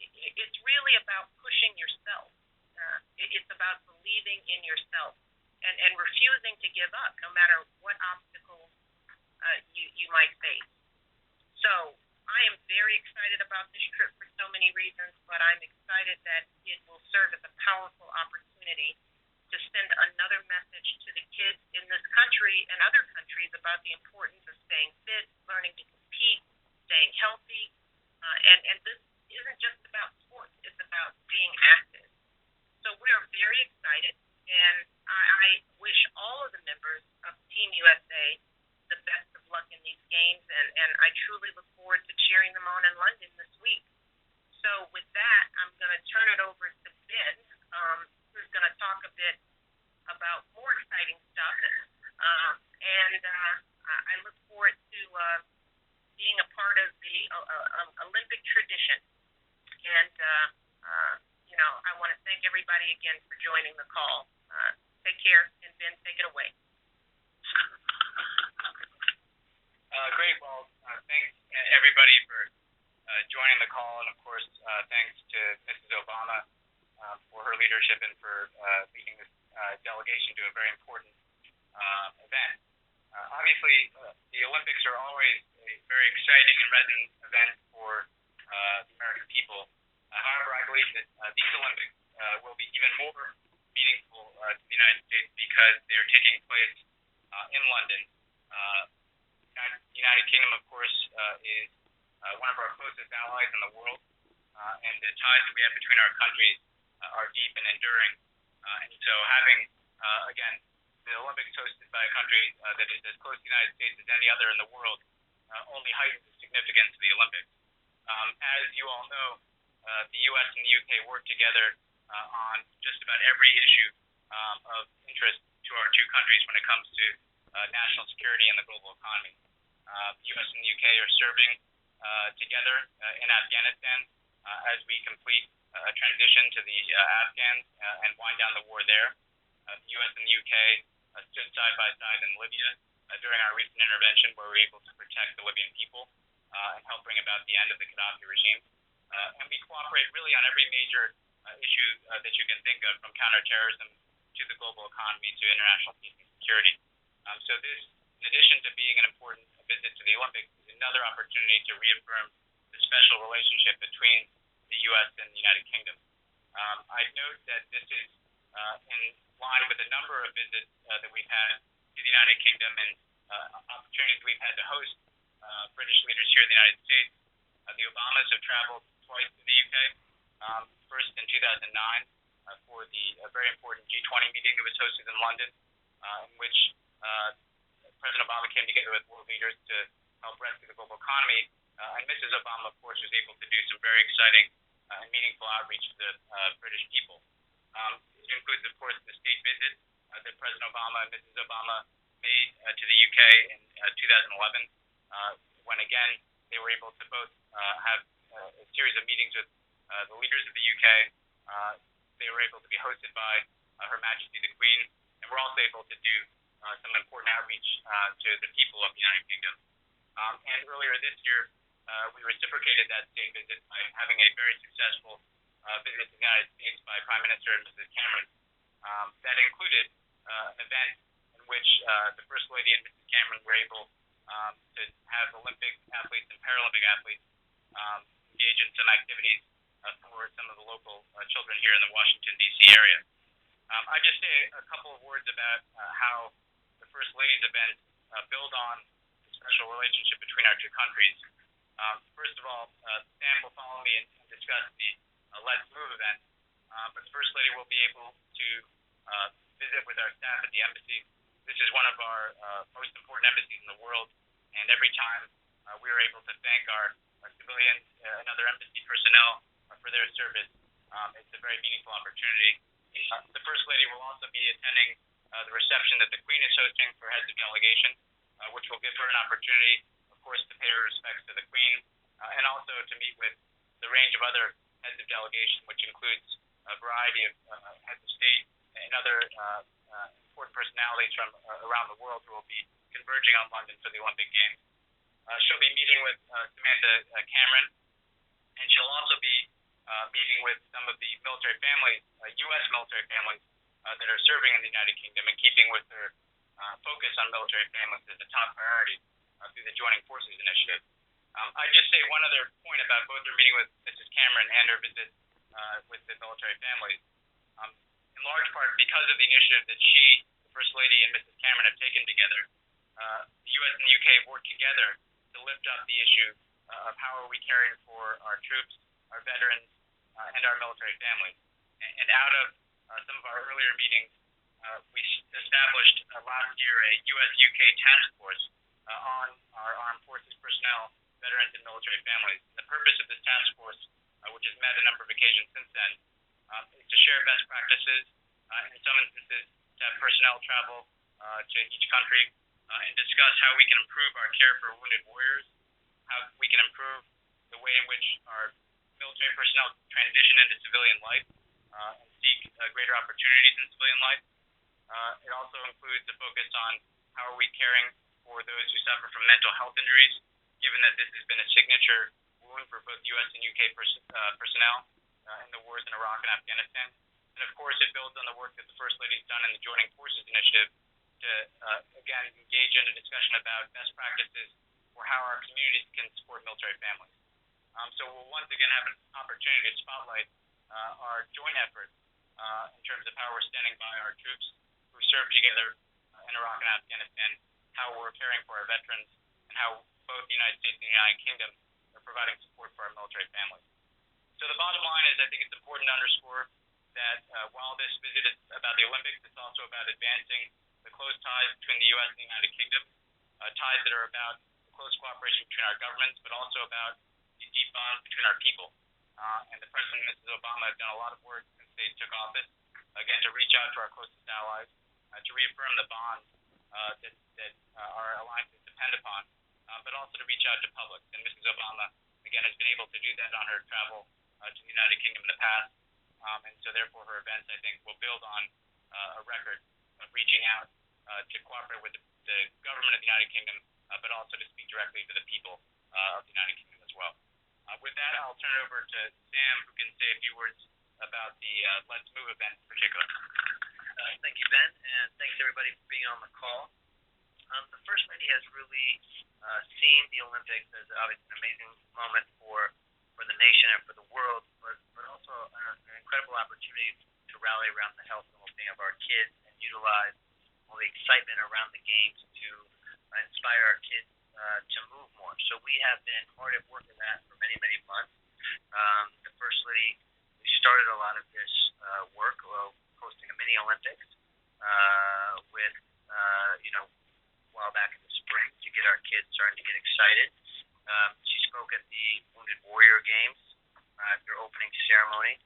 [SPEAKER 10] It's really about pushing yourself. It's about believing in yourself and refusing to give up no matter what obstacles you might face. So I am very excited about this trip for so many reasons, but I'm excited that it will serve as a powerful opportunity to send another message to the kids in this country and other countries about the importance of staying fit, learning to compete, staying healthy, and this isn't just about sports, it's about being active. So we are very excited, and I wish all of the members of Team USA the best of luck in these games, and I truly look forward to cheering them on in London this week. So with that, I'm going to turn it over to Ben, who's going to talk a bit about more exciting stuff. And I look forward to being a part of the Olympic tradition. And, I want to thank everybody again for joining the call. Take care, and Ben, take it away.
[SPEAKER 6] Great. Well, thanks everybody for joining the call, and of course, thanks to Mrs. Obama for her leadership and for leading this delegation to a very important event. Obviously, the Olympics are always a very exciting and resonant event for the American people. However, I believe that these Olympics will be even more meaningful to the United States because they're taking place in London. The United Kingdom, of course, is one of our closest allies in the world, and the ties that we have between our countries are deep and enduring. And so having, again, the Olympics hosted by a country that is as close to the United States as any other in the world only heightens the significance of the Olympics. As you all know, the U.S. and the U.K. work together on just about every issue of interest to our two countries when it comes to national security and the global economy. The U.S. and the U.K. are serving together in Afghanistan as we complete a transition to the Afghans and wind down the war there. The U.S. and the U.K. Stood side by side in Libya during our recent intervention, where we were able to protect the Libyan people and help bring about the end of the Gaddafi regime. And we cooperate really on every major issue that you can think of, from counterterrorism to the global economy to international peace and security. So this, in addition to being an important visit to the Olympics, is another opportunity to reaffirm the special relationship between the U.S. and the United Kingdom. I note that this is in line with a number of visits that we've had to the United Kingdom and opportunities we've had to host British leaders here in the United States. The Obamas have traveled twice to the UK, first in 2009 for the very important G20 meeting that was hosted in London, in which President Obama came together with world leaders to help rescue the global economy. And Mrs. Obama, of course, was able to do some very exciting and meaningful outreach to the British people. It includes, of course, the state visit that President Obama and Mrs. Obama made to the UK in 2011, when, again, they were able to both have a series of meetings with the leaders of the UK. They were able to be hosted by Her Majesty the Queen, and we're also able to do some important outreach to the people of the United Kingdom. And earlier this year, we reciprocated that state visit by having a very successful visit to the United States by Prime Minister and Mrs. Cameron. That included an event in which the First Lady and Mrs. Cameron were able to have Olympic athletes and Paralympic athletes engage in some activities for some of the local children here in the Washington, D.C. area. I just say a couple of words about how the First Lady's event build on the special relationship between our two countries. First of all, Sam will follow me and discuss the Let's Move event, but the First Lady will be able to visit with our staff at the embassy. This is one of our most important embassies in the world, and every time we are able to thank our civilians and other embassy personnel for their service, it's a very meaningful opportunity. The First Lady will also be attending the reception that the Queen is hosting for heads of delegation, which will give her an opportunity, of course, to pay her respects to the Queen, and also to meet with the range of other heads of delegation, which includes a variety of heads of state and other important personalities from around the world who will be converging on London for the Olympic Games. She'll be meeting with Samantha Cameron, and she'll also be meeting with some of the military families, U.S. military families that are serving in the United Kingdom, and keeping with her focus on military families as a top priority through the Joining Forces Initiative. I'd just say one other point about both her meeting with Mrs. Cameron and her visit with the military families. In large part because of the initiative that she, the First Lady, and Mrs. Cameron have taken together, the U.S. and the U.K. have worked together to lift up the issue of how are we caring for our troops our veterans, and our military families. And out of some of our earlier meetings, we established last year a U.S.-UK task force on our armed forces personnel, veterans, and military families. The purpose of this task force, which has met a number of occasions since then, is to share best practices, in some instances to have personnel travel to each country and discuss how we can improve our care for wounded warriors, how we can improve the way in which our military personnel transition into civilian life and seek greater opportunities in civilian life. It also includes a focus on how are we caring for those who suffer from mental health injuries, given that this has been a signature wound for both U.S. and U.K. personnel in the wars in Iraq and Afghanistan. And of course, it builds on the work that the First Lady's done in the Joining Forces Initiative to, again, engage in a discussion about best practices for how our communities can support military families. So we'll once again have an opportunity to spotlight our joint efforts in terms of how we're standing by our troops who serve together in Iraq and Afghanistan, how we're caring for our veterans, and how both the United States and the United Kingdom are providing support for our military families. So the bottom line is I think it's important to underscore that while this visit is about the Olympics, it's also about advancing the close ties between the U.S. and the United Kingdom, ties that are about close cooperation between our governments, but also about the deep bonds between our people. And the President and Mrs. Obama have done a lot of work since they took office, again, to reach out to our closest allies, to reaffirm the bonds that our alliances depend upon, but also to reach out to public. And Mrs. Obama, again, has been able to do that on her travel to the United Kingdom in the past. And so therefore her events, I think, will build on a record of reaching out to cooperate with the government of the United Kingdom, but also to speak directly to the people of the United Kingdom as well. With that, I'll turn it over to Sam, who can say a few words about the Let's Move event in particular.
[SPEAKER 11] Thank you, Ben, and thanks everybody for being on the call. The First Lady has really seen the Olympics as obviously an amazing moment for the nation and for the world, but also an incredible opportunity to rally around the health and well-being of our kids and utilize all the excitement around the games to inspire our kids to move more. So we have been hard at work in that for many, many months. The First Lady, we started a lot of this work, hosting a mini Olympics with, a while back in the spring to get our kids starting to get excited. She spoke at the Wounded Warrior Games, their opening ceremony,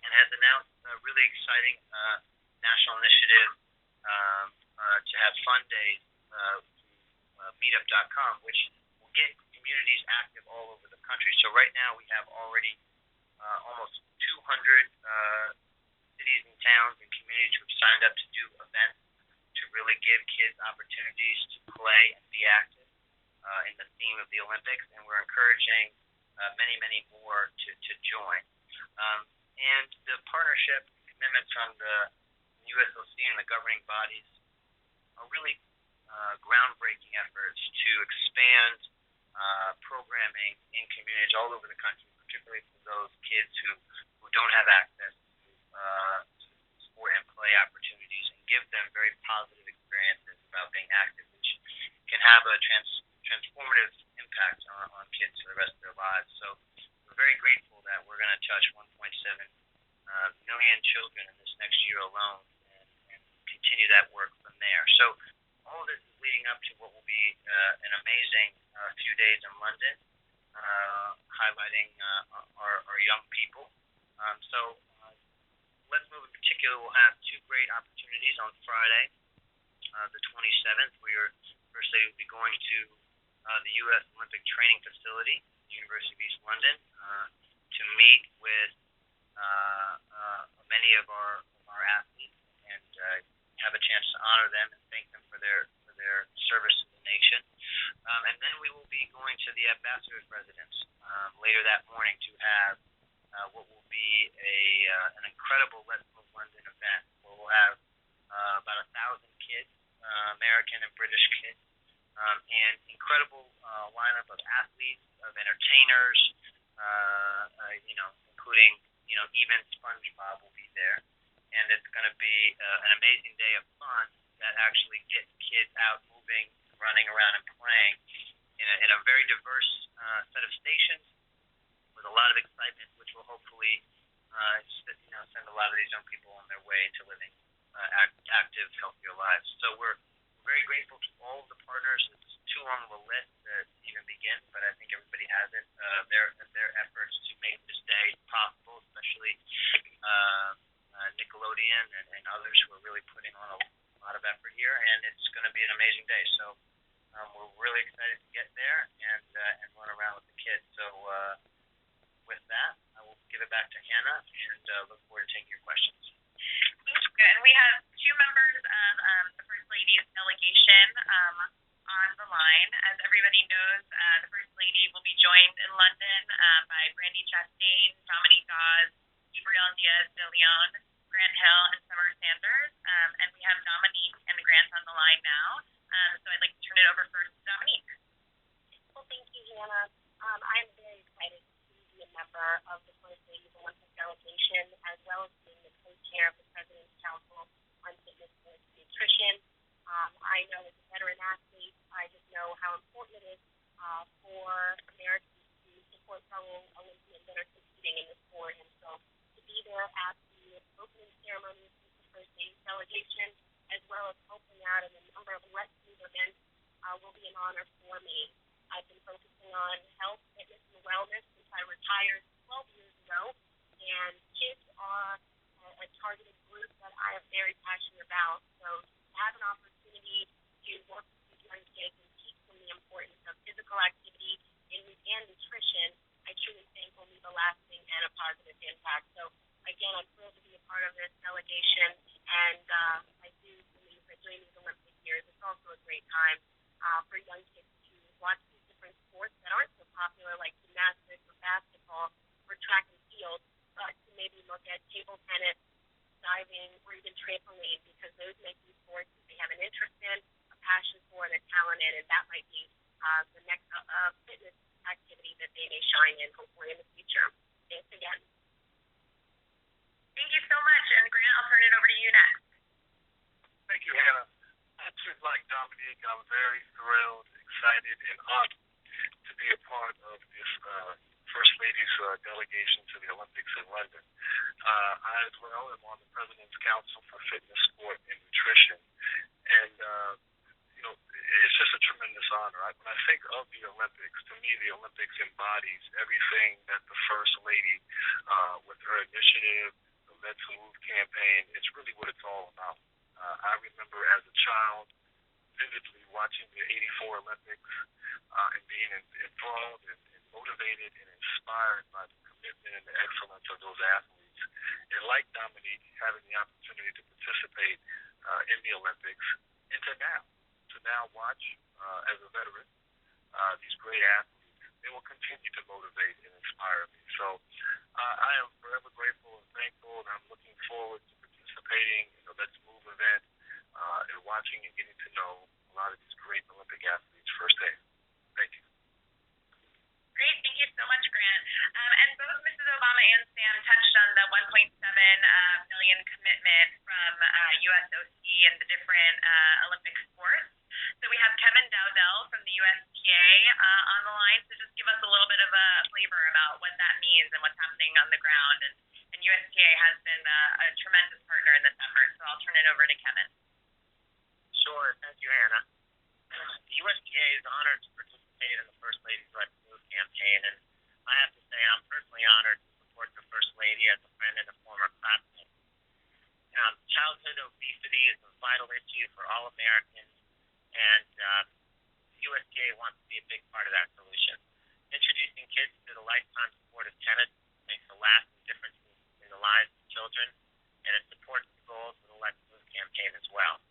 [SPEAKER 11] and has announced a really exciting national initiative to have fun days meetup.com, which will get communities active all over the country. So right now we have already almost 200 cities and towns and communities who have signed up to do events to really give kids opportunities to play and be active in the theme of the Olympics, and we're encouraging many, many more to join. And the partnership commitments from the USOC and the governing bodies are really groundbreaking efforts to expand programming in communities all over the country, particularly for those kids who don't have access to sport and play opportunities, and give them very positive experiences about being active, which can have a transformative impact on kids for the rest of their lives. So we're very grateful that we're going to touch 1.7 million children in this next year alone, and continue that work from there. So all of this is leading up to what will be an amazing few days in London, highlighting our young people. So Let's Move in particular will have two great opportunities on Friday, the 27th. First Lady will be going to the U.S. Olympic Training Facility, University of East London, to meet with many of our athletes and have a chance to honor them and thank them for their service to the nation. And then we will be going to the ambassador's residence later that morning to have what will be an incredible Let's Move London event, where we'll have about 1,000 kids, American and British kids, and incredible lineup of athletes, of entertainers, including, even SpongeBob will be there. And it's going to be an amazing day of fun that actually gets kids out moving, running around and playing in a very diverse set of stations, with a lot of excitement, which will hopefully send a lot of these young people on their way to living active, healthier lives. So we're very grateful to all of the partners. It's too long of a list to even begin, but I think everybody has it. Their efforts to make this day possible, especially Nickelodeon and others who are really putting on a lot of effort here, and it's going to be an amazing day. So we're really excited to get there and run around with the kids. So with that, I will give it back to Hannah and look forward to taking your questions.
[SPEAKER 10] Thank you. And we have two members of the First Lady's delegation on the line. As everybody knows, the First Lady will be joined in London by Brandy Chastain, Dominique Dawes, Gabriel Diaz de Leon, Grant Hill, and Summer Sanders. And we have Dominique and Grant on the line now. So I'd like to turn it over first to Dominique.
[SPEAKER 12] Well, thank you, Hannah. I'm very excited to be a member of the First Lady's Olympic delegation, as well as being the co-chair of the President's Council on Fitness, Sports, and Nutrition. I know as a veteran athlete, I just know how important it is for Americans to support fellow Olympians that are competing in the sport. And so to be there at the opening ceremony with the First Lady's delegation, as well as helping out in a number of Let's Move events, will be an honor for me. I've been focusing on health, fitness, and wellness since I retired 12 years ago, and kids are a targeted group that I am very passionate about. So to have an opportunity to work with these young kids and teach them the importance of physical activity and nutrition, I truly think will leave a lasting and a positive impact. So again, I'm thrilled to be a part of this delegation, and I do believe that during these Olympic years, it's also a great time for young kids to watch these different sports that aren't so popular, like gymnastics or basketball or track and field, but to maybe look at table tennis, diving, or even trampoline, because those make these sports that they have an interest in, a passion for, and a talent in, and that might be the next fitness activity that they may shine in, hopefully in the future. Thanks again.
[SPEAKER 10] Thank you so much. And Grant, I'll turn it over to you next.
[SPEAKER 4] Thank you, Hannah. Just like Dominique, I'm very thrilled, excited, and honored to be a part of this First Lady's delegation to the Olympics in London. I, as well, am on the President's Council for Fitness, Sport, and Nutrition. And, it's just a tremendous honor. When I think of the Olympics, to me, the Olympics embodies everything that the First Lady, with her initiative, the Let's Move campaign, it's really what it's all about. I remember as a child vividly watching the '84 Olympics and being enthralled and motivated and inspired by the commitment and the excellence of those athletes. And like Dominique, having the opportunity to participate in the Olympics, and to now watch as a veteran these great athletes, they will continue to motivate and inspire me. So I am forever grateful and thankful, and I'm looking forward to participating in the Let's Move event and watching and getting to know a lot of these great Olympic athletes firsthand. Thank you.
[SPEAKER 10] Great. Thank you so much, Grant. And both Mrs. Obama and Sam touched on the $1.7 million commitment from USOC and the different Olympic sports. So we have Kevin Dowdell from the USTA on the line. So just give us a little bit of a flavor about what that means and what's happening on the ground. And USTA has been a tremendous partner in this effort. So I'll turn it over to Kevin.
[SPEAKER 11] Sure. Thank you, Hannah. The USDA is honored to participate in the First Lady's Let's Move campaign, and I have to say I'm personally honored to support the First Lady as a friend and a former classmate. Childhood obesity is a vital issue for all Americans, and the USDA wants to be a big part of that solution. Introducing kids to the lifetime sport of tennis makes a lasting difference in the lives of children, and it supports the goals of the Let's Move campaign as well.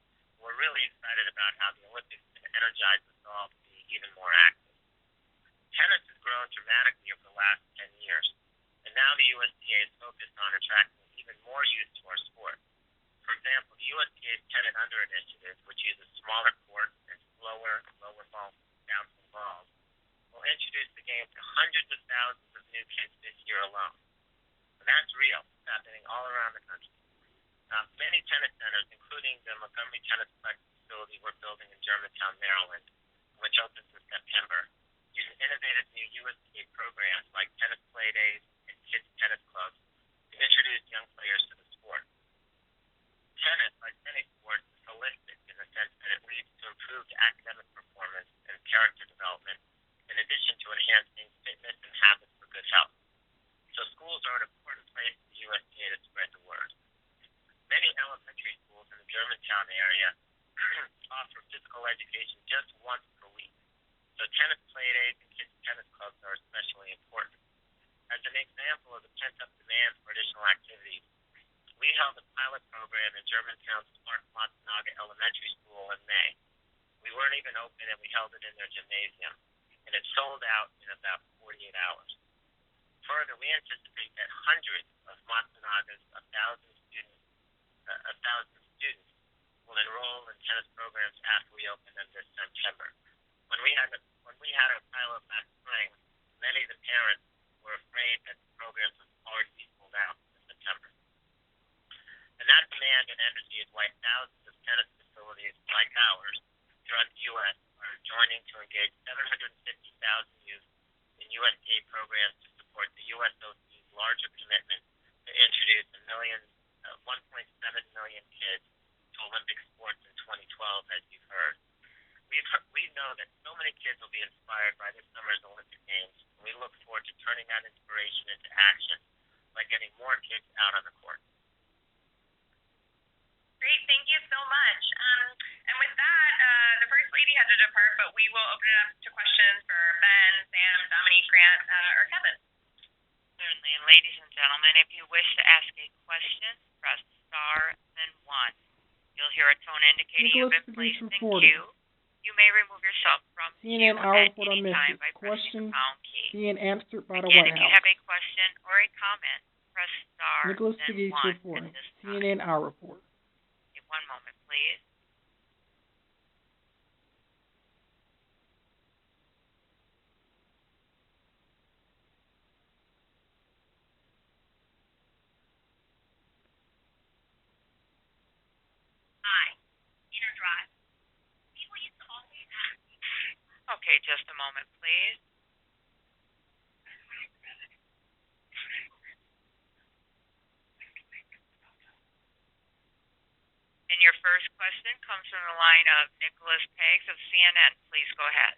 [SPEAKER 11] We're really excited about how the Olympics can energize us all to be even more active. Tennis has grown dramatically over the last 10 years, and now the USDA is focused on attracting even more youth to our sport. For example, the USDA's Tennis Under initiative, which uses smaller courts and slower, lower ball bouncing balls, will introduce the game to hundreds of thousands of new kids this year alone. And that's real. It's happening all around the country. Many tennis centers, including the Montgomery Tennisplex facility we're building in Germantown, Maryland, which opens in September, use innovative new USDA programs like tennis play days and kids tennis clubs to introduce young players to the sport. Tennis, like many sports, is holistic in the sense that it leads to improved academic performance and character development, in addition to enhancing fitness and habits for good health. So schools are an important place for the USDA to spread the word. Many elementary schools in the Germantown area offer physical education just once per week. So tennis play days and kids tennis clubs are especially important. As an example of the pent-up demand for additional activities, we held a pilot program in Germantown's Smart Matsunaga Elementary School in May. We weren't even open and we held it in their gymnasium, and it sold out in about 48 hours. Further, we anticipate that hundreds of Matsunaga's 1,000 students will enroll in tennis programs after we open them this September. When we had our pilot last spring, many of the parents were afraid that the programs would already be sold out in September. And that demand and energy is why thousands of tennis facilities like ours throughout the U.S. are joining to engage 750,000 youth in USDA programs to support the USOC's larger commitment to introduce 1.7 million kids to Olympic sports in 2012, as you've heard. We know that so many kids will be inspired by this summer's Olympic Games, and we look forward to turning that inspiration into action by getting more kids out on the court.
[SPEAKER 10] Great, thank you so much. And with that, the First Lady had to depart, but we will open it up to questions for Ben, Sam, Dominique, Grant, or Kevin.
[SPEAKER 9] Certainly, and ladies and gentlemen, if you wish to ask a question, press star, then 1. You'll hear a tone indicating you've been placed in queue. You may remove yourself from queue at any time by pressing the pound key.
[SPEAKER 1] being answered by the
[SPEAKER 9] Again,
[SPEAKER 1] White
[SPEAKER 9] if you
[SPEAKER 1] House.
[SPEAKER 9] have a question or a comment, press star,
[SPEAKER 1] Nicholas
[SPEAKER 9] then
[SPEAKER 1] Pegues
[SPEAKER 9] 1
[SPEAKER 1] reporting.
[SPEAKER 9] at this time.
[SPEAKER 1] CNN Our Report.
[SPEAKER 9] Okay, one moment, please. Okay, just a moment, please. And your first question comes from the line of Nicholas Pegues of CNN. Please go ahead.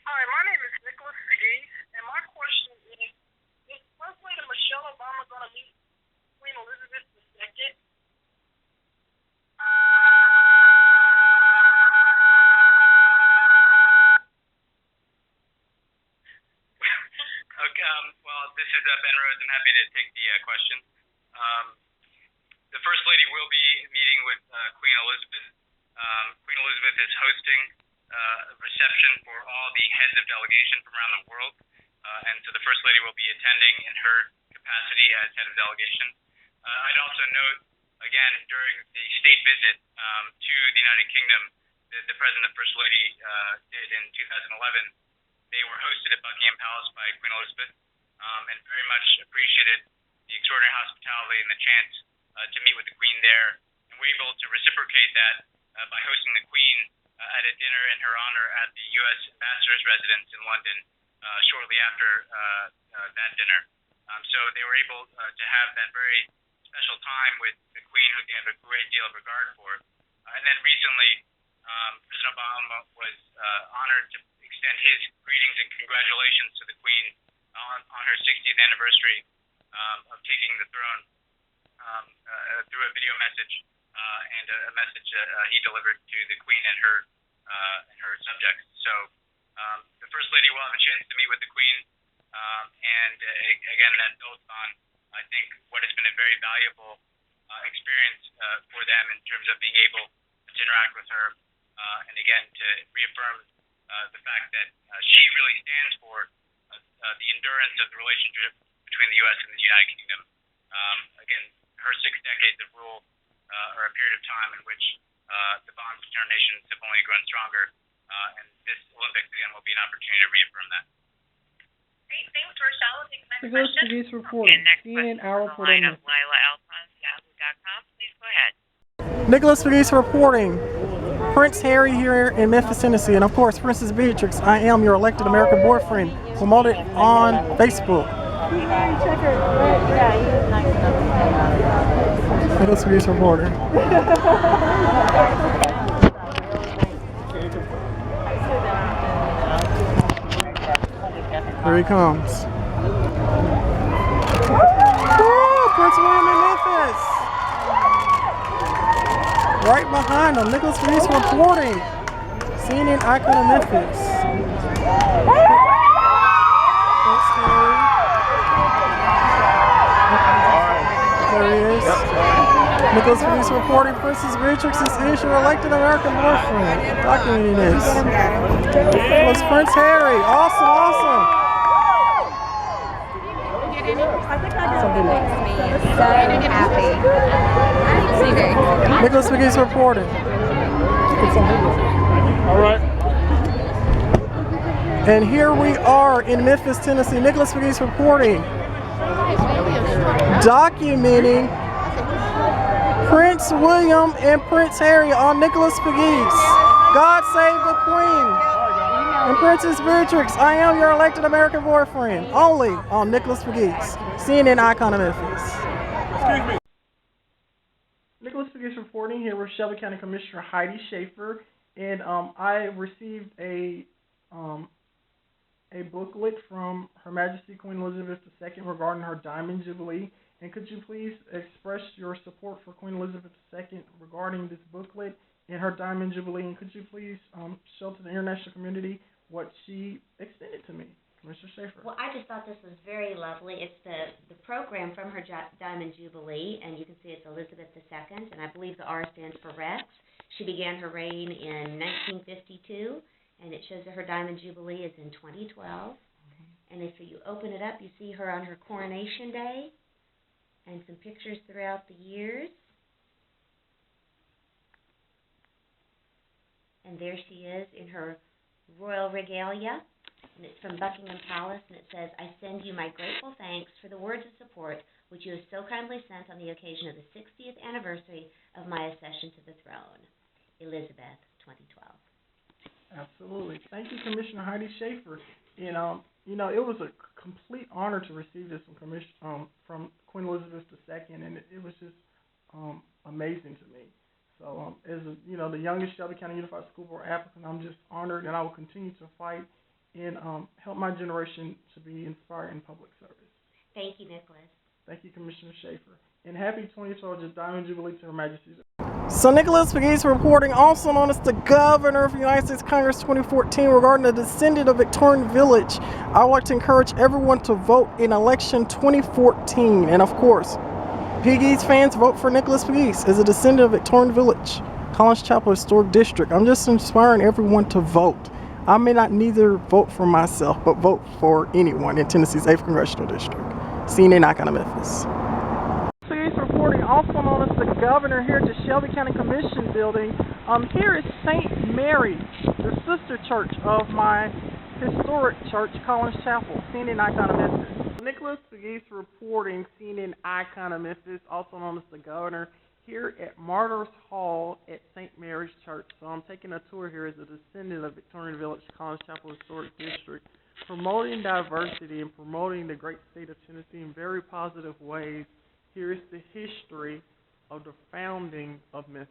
[SPEAKER 13] Hi, my name is Nicholas Pegues, and my question is First Lady Michelle Obama going to meet Queen Elizabeth II?
[SPEAKER 6] Okay, well, this is Ben Rose. I'm happy to take the question. The First Lady will be meeting with Queen Elizabeth. Queen Elizabeth is hosting a reception for all the heads of delegation from around the world, and so the First Lady will be attending in her capacity as head of delegation. I'd also note, again, during the state visit to the United Kingdom that the President and First Lady did in 2011, they were hosted at Buckingham Palace by Queen Elizabeth and very much appreciated the extraordinary hospitality and the chance to meet with the Queen there. And we're able to reciprocate that by hosting the Queen at a dinner in her honor at the U.S. Ambassador's residence in London shortly after that dinner. So they were able to have that very special time with the Queen, who they have a great deal of regard for. And then recently, President Obama was honored to extend his greetings and congratulations to the Queen on her 60th anniversary of taking the throne through a video message and a message he delivered to the Queen and her subjects. So the First Lady will have a chance to meet with the Queen, and again, that builds on, I think, what has been a very valuable experience for them in terms of being able to interact with her, and again, to reaffirm the fact that she really stands for the endurance of the relationship between the U.S. and the United Kingdom. Again, her 6 decades of rule are a period of time in which the bonds between our nations have only grown stronger, and this Olympics, again, will be an opportunity to reaffirm that.
[SPEAKER 10] Great, thanks, Rochelle. We'll take the next
[SPEAKER 1] Nicholas
[SPEAKER 10] question.
[SPEAKER 1] Pegues reporting.
[SPEAKER 9] Okay, next
[SPEAKER 1] CNN
[SPEAKER 9] question
[SPEAKER 1] Our
[SPEAKER 9] from the
[SPEAKER 1] Report.
[SPEAKER 9] line of Lila Alphonse, Yahoo.com. Please go ahead.
[SPEAKER 1] Nicholas Pegues reporting. Prince Harry here in Memphis, Tennessee, and of course, Princess Beatrix. I am your elected American boyfriend, promoted on Facebook. Nicholas Pegues reporter. Here he comes. Woo, Prince William in Memphis. Right behind him, Nicholas Pegues reporting. CNN icon of Memphis. There he is. Nicholas Pegues reporting Princess Beatrix is your elected American boyfriend. Documenting this. It was Prince Harry. Awesome, awesome. Nicholas Pegues reporting. All right. And here we are in Memphis, Tennessee. Nicholas Pegues reporting, documenting Prince William and Prince Harry on Nicholas Pegues. God save the Queen. And Princess Beatrix, I am your elected American boyfriend. Only on Nicholas Pegues, CNN icon of Memphis. Excuse me. Nicholas Pegues reporting here with Shelby County Commissioner Heidi Schaefer, and I received a booklet from Her Majesty Queen Elizabeth II regarding her Diamond Jubilee. And could you please express your support for Queen Elizabeth II regarding this booklet and her Diamond Jubilee? And could you please show to the international community what she extended to me, Commissioner Schaefer?
[SPEAKER 2] Well, I just thought this was very lovely. It's the program from her Diamond Jubilee, and you can see it's Elizabeth II, and I believe the R stands for Rex. She began her reign in 1952, and it shows that her Diamond Jubilee is in 2012. And if you open it up, you see her on her coronation day, and some pictures throughout the years. And there she is in her royal regalia, and it's from Buckingham Palace, and it says, "I send you my grateful thanks for the words of support which you have so kindly sent on the occasion of the 60th anniversary of my accession to the throne. Elizabeth, 2012.
[SPEAKER 1] Absolutely. Thank you, Commissioner Heidi Schaefer. And it was a complete honor to receive this from Queen Elizabeth II, and it was just amazing to me. So, as the youngest Shelby County Unified School Board applicant, I'm just honored, and I will continue to fight and help my generation to be inspired in public service.
[SPEAKER 2] Thank you, Nicholas.
[SPEAKER 1] Thank you, Commissioner Schaefer. And happy 2012 Diamond Jubilee to Her Majesty's. So Nicholas Pegues reporting, also known as the Governor of the United States Congress 2014, regarding the descendant of Victorian Village. I would like to encourage everyone to vote in election 2014. And of course, Pegues fans, vote for Nicholas Pegues as a descendant of Victorian Village, Collins Chapel Historic District. I'm just inspiring everyone to vote. I may not neither vote for myself, but vote for anyone in Tennessee's 8th Congressional District. CNN icon of Memphis. Pegues reporting, also known as the Governor, here at the Shelby County Commission building. Here is St. Mary, the sister church of my historic church, Collins Chapel, CNN icon of Memphis. Nicholas Pegues reporting, CNN icon of Memphis, also known as the Governor, here at Martyrs Hall at St. Mary's Church. So I'm taking a tour here as a descendant of Victorian Village, Collins Chapel Historic District, promoting diversity and promoting the great state of Tennessee in very positive ways. Here is the history of the founding of Memphis.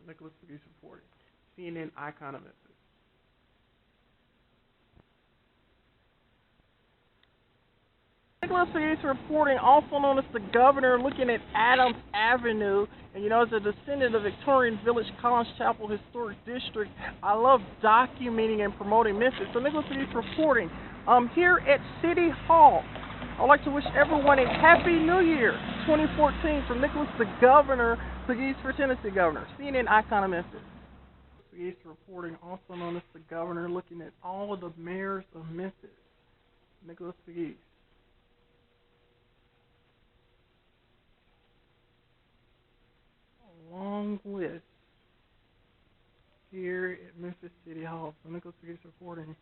[SPEAKER 1] Nicholas Pegues reporting, CNN icon of Memphis. Nicholas Pegues reporting, also known as the Governor, looking at Adams Avenue. And as a descendant of Victorian Village, Collins Chapel Historic District, I love documenting and promoting Memphis. So Nicholas Pegues reporting, here at City Hall. I'd like to wish everyone a Happy New Year 2014 from Nicholas the Governor, Pegues for Tennessee Governor, CNN icon of Memphis. Pegues reporting, also known as the Governor, looking at all of the mayors of Memphis. Nicholas Pegues. Long list here at Memphis City Hall. So Nicholas Pegues reporting.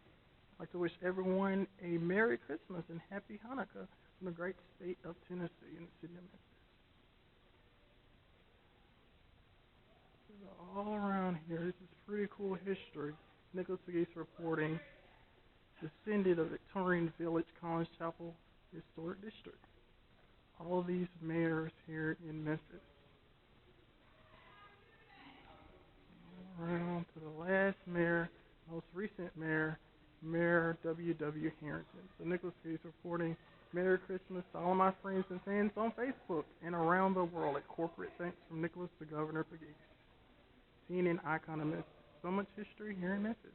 [SPEAKER 1] I'd like to wish everyone a Merry Christmas and Happy Hanukkah from the great state of Tennessee and the city of Memphis. All around on here. This is pretty cool history. Nicholas Pegues reporting. Descendant of Victorian Village, College Chapel Historic District. All of these mayors here in Memphis. Around to the last mayor, most recent mayor, Mayor W.W. Harrington. So Nicholas Pegues reporting. Merry Christmas to all my friends and fans on Facebook and around the world at corporate thanks from Nicholas the Governor Pegues. CNN icon of Memphis. So much history here in Memphis.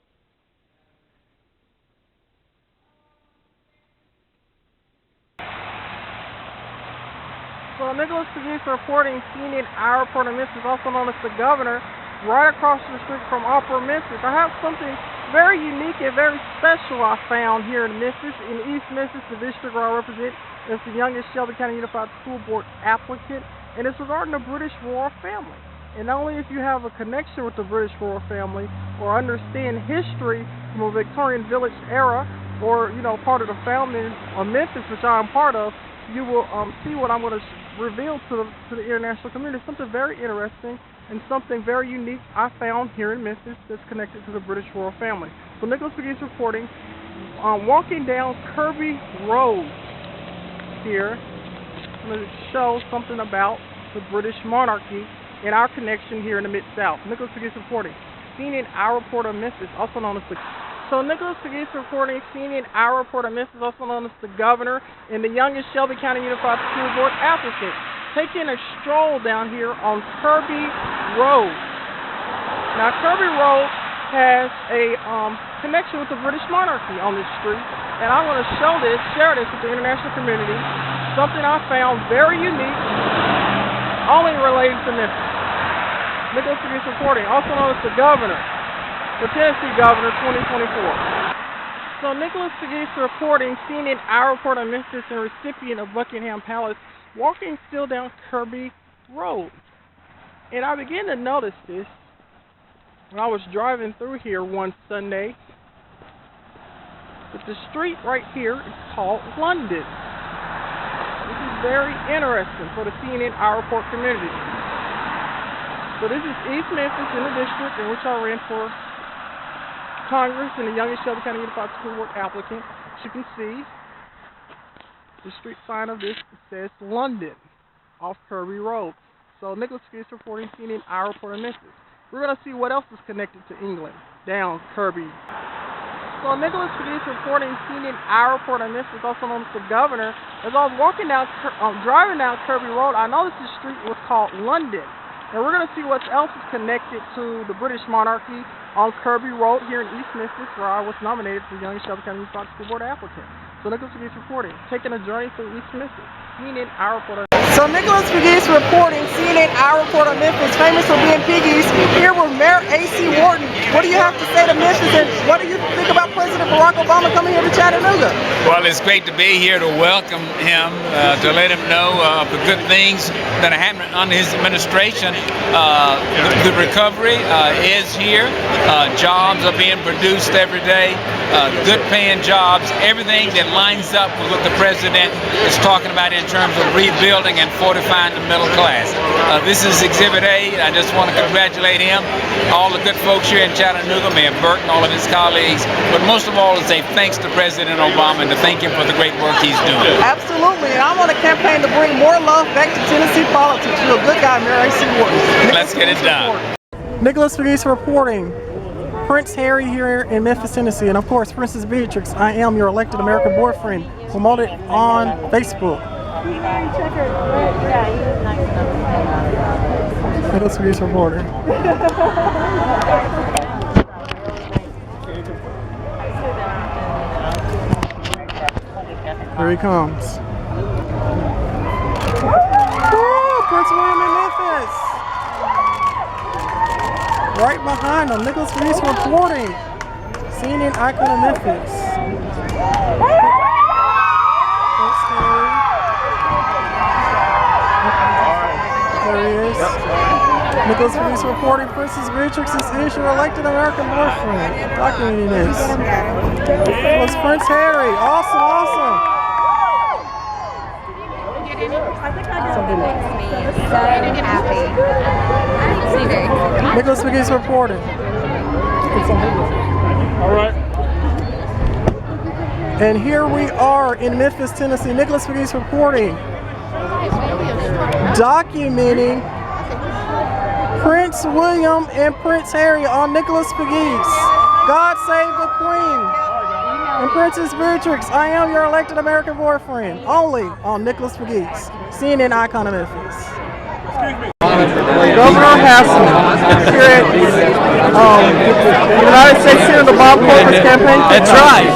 [SPEAKER 1] So Nicholas Pegues reporting, CNN Our Report of Memphis, also known as the Governor, right across the street from Opera Memphis. I have something very unique and very special I found here in Memphis, in East Memphis, the district where I represent. It's the youngest Shelby County Unified School Board applicant, and it's regarding the British royal family. And only if you have a connection with the British royal family or understand history from a Victorian village era or, part of the founding of Memphis, which I am part of, you will see what I'm going to reveal to the international community. Something very interesting and something very unique I found here in Memphis that's connected to the British royal family. So Nicholas Pegues reporting, walking down Kirby Road here, I'm going to show something about the British monarchy and our connection here in the Mid-South. Nicholas Pegues reporting, CNN Our Report of Memphis, also known as the... So Nicholas Pegues reporting, CNN Our Report of Memphis, also known as the Governor, and the youngest Shelby County Unified School Board applicant, taking a stroll down here on Kirby Road. Now Kirby Road has a connection with the British monarchy on this street, and I'm going to share this with the international community, something I found very unique, only related to Memphis. Nicholas Pegues reporting, also known as the Governor, the Tennessee Governor 2024. So Nicholas Pegues reporting, CNN Our Report on Memphis, and recipient of Buckingham Palace, walking still down Kirby Road. And I began to notice this when I was driving through here one Sunday, that the street right here is called London. This is very interesting for the CNN Our Report community. So this is East Memphis in the district in which I ran for Congress and the youngest Shelby County Unified School Board applicant. As you can see, the street sign of this says London off Kirby Road. So Nicholas Pegues reporting, CNN Our Report on Memphis. We're going to see what else is connected to England down Kirby. So Nicholas Pegues reporting, CNN Our Report on Memphis, also known as the Governor. As I was driving down Kirby Road, I noticed the street was called London. And we're going to see what else is connected to the British monarchy on Kirby Road here in East Memphis, where I was nominated for the youngest Shelby County Unified School Board applicant. So Nicholas Pegues reporting, taking a journey through East Memphis. CNN Our Report on Memphis. So Nicholas Pegues reporting, CNN Our Report on Memphis, famous for being Pegues, here with Mayor A.C. Wharton. What do you have to say to Memphis, and what do you think about President Barack Obama coming here to Chattanooga?
[SPEAKER 3] Well, it's great to be here to welcome him, to let him know of the good things that are happening under his administration. The recovery is here. Jobs are being produced every day. Good paying jobs. Everything that lines up with what the president is talking about in terms of rebuilding and fortifying the middle class. This is Exhibit A. I just want to congratulate him, all the good folks here in Chattanooga, Mayor Burton, all of his colleagues, but most of all to say thanks to President Obama and to thank him for the great work he's doing.
[SPEAKER 1] Absolutely, and I'm on a campaign to bring more love back to Tennessee politics. You're a good guy, Mayor A.C. Wharton.
[SPEAKER 3] Let's get it done.
[SPEAKER 1] Nicholas Pegues reporting. Prince Harry here in Memphis, Tennessee, and of course Princess Beatrix, I am your elected American boyfriend, promoted on Facebook. Nicholas Pegues reporting. Here he comes. Woo! Prince William in Memphis. Right behind him, Nicholas Pegues reporting. CNN icon of Memphis. There he is. Nicholas Pegues reporting. Princess Beatrix is your elected American boyfriend. Documenting this. It was Prince Harry. Awesome, awesome.
[SPEAKER 14] Something makes me so happy. Makes me very happy.
[SPEAKER 1] Nicholas Pegues reporting. All right. And here we are in Memphis, Tennessee. Nicholas Pegues reporting, documenting Prince William and Prince Harry on Nicholas Pegues. God save the Queen. And Princess Beatrix, I am your elected American boyfriend. Only on Nicholas Pegues, CNN icon of Memphis. Governor Haslam here at the United States Senator Bob Corker's campaign.
[SPEAKER 15] That's right.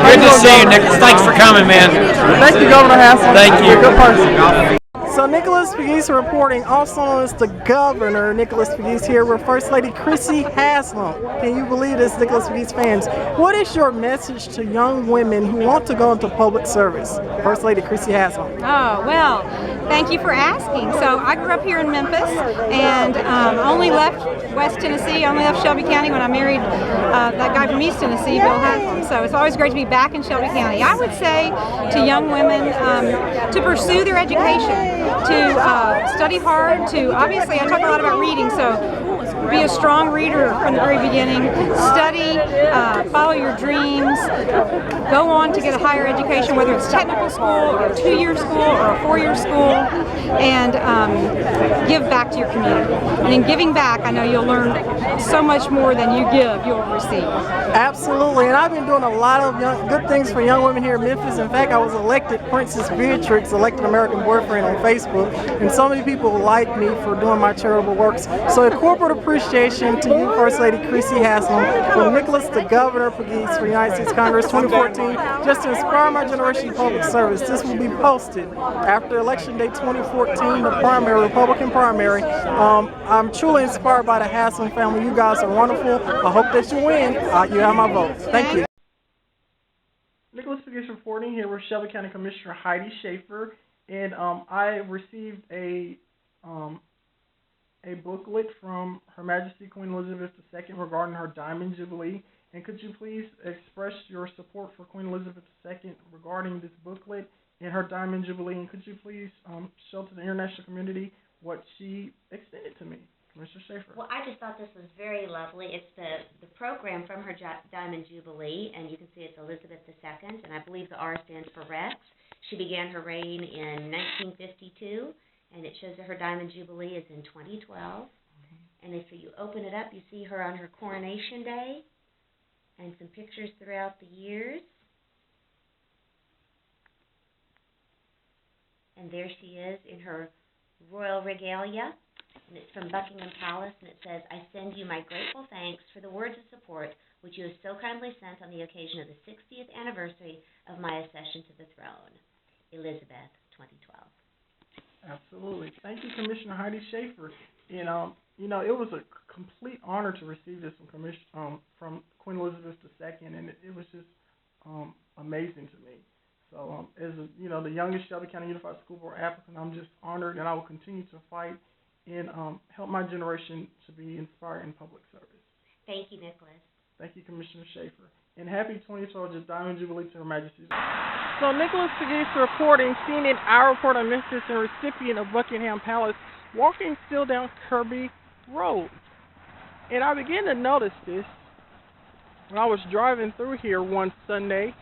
[SPEAKER 15] Good to see you, Nicholas. Thanks for coming, man.
[SPEAKER 1] Thank you, Governor Haslam.
[SPEAKER 15] Thank you.
[SPEAKER 1] Good person. So Nicholas Pegues reporting, also known as the Governor Nicholas Pegues, here with First Lady Chrissy Haslam. Can you believe this, Nicholas Pegues fans? What is your message to young women who want to go into public service? First Lady Chrissy Haslam.
[SPEAKER 16] Oh, well, thank you for asking. So I grew up here in Memphis and only left West Tennessee, only left Shelby County when I married that guy from East Tennessee, Bill Haslam. So it's always great to be back in Shelby County. I would say to young women to pursue their education, to study hard, to, obviously I talk a lot about reading, so be a strong reader from the very beginning, study, follow your dreams, go on to get a higher education, whether it's technical school or a 2-year school or a 4-year school, and give back to your community. And in giving back, I know you'll learn so much more than you give, you'll receive.
[SPEAKER 1] Absolutely, and I've been doing a lot of good things for young women here in Memphis. In fact, I was elected Princess Beatrix, elected American boyfriend on Facebook, and so many people like me for doing my charitable works. So a corporate appreciation to you, First Lady Chrissy Haslam, for Nicholas the Governor Pegues for United States Congress 2014, just to inspire my generation in public service. This will be posted after Election Day 2014, the primary, Republican primary. I'm truly inspired by the Haslam family. You guys are wonderful. I hope that you win. You have my vote. Thank you. Nicholas Pegues reporting here with Shelby County Commissioner Heidi Schaefer, and I received a booklet from Her Majesty Queen Elizabeth II regarding her Diamond Jubilee. And could you please express your support for Queen Elizabeth II regarding this booklet and her Diamond Jubilee? And could you please show to the international community what she extended to me? Mr. Schaefer.
[SPEAKER 2] Well, I just thought this was very lovely. It's the program from her Diamond Jubilee, and you can see it's Elizabeth II, and I believe the R stands for Rex. She began her reign in 1952, and it shows that her Diamond Jubilee is in 2012. And if you open it up, you see her on her coronation day, and some pictures throughout the years. And there she is in her royal regalia. And it's from Buckingham Palace, and it says, "I send you my grateful thanks for the words of support which you have so kindly sent on the occasion of the 60th anniversary of my accession to the throne. Elizabeth, 2012.
[SPEAKER 1] Absolutely. Thank you, Commissioner Heidi Schaefer. And, it was a complete honor to receive this from Queen Elizabeth II, and it was just amazing to me. So, as the youngest Shelby County Unified School Board applicant, I'm just honored, and I will continue to fight and help my generation to be inspired in public service.
[SPEAKER 2] Thank you, Nicholas.
[SPEAKER 1] Thank you, Commissioner Schaefer. And happy 2012 Diamond Jubilee to Her Majesty. So Nicholas Pegues reporting, CNN Our Report on Memphis, and recipient of Buckingham Palace, walking still down Kirby Road. And I began to notice this when I was driving through here one Sunday.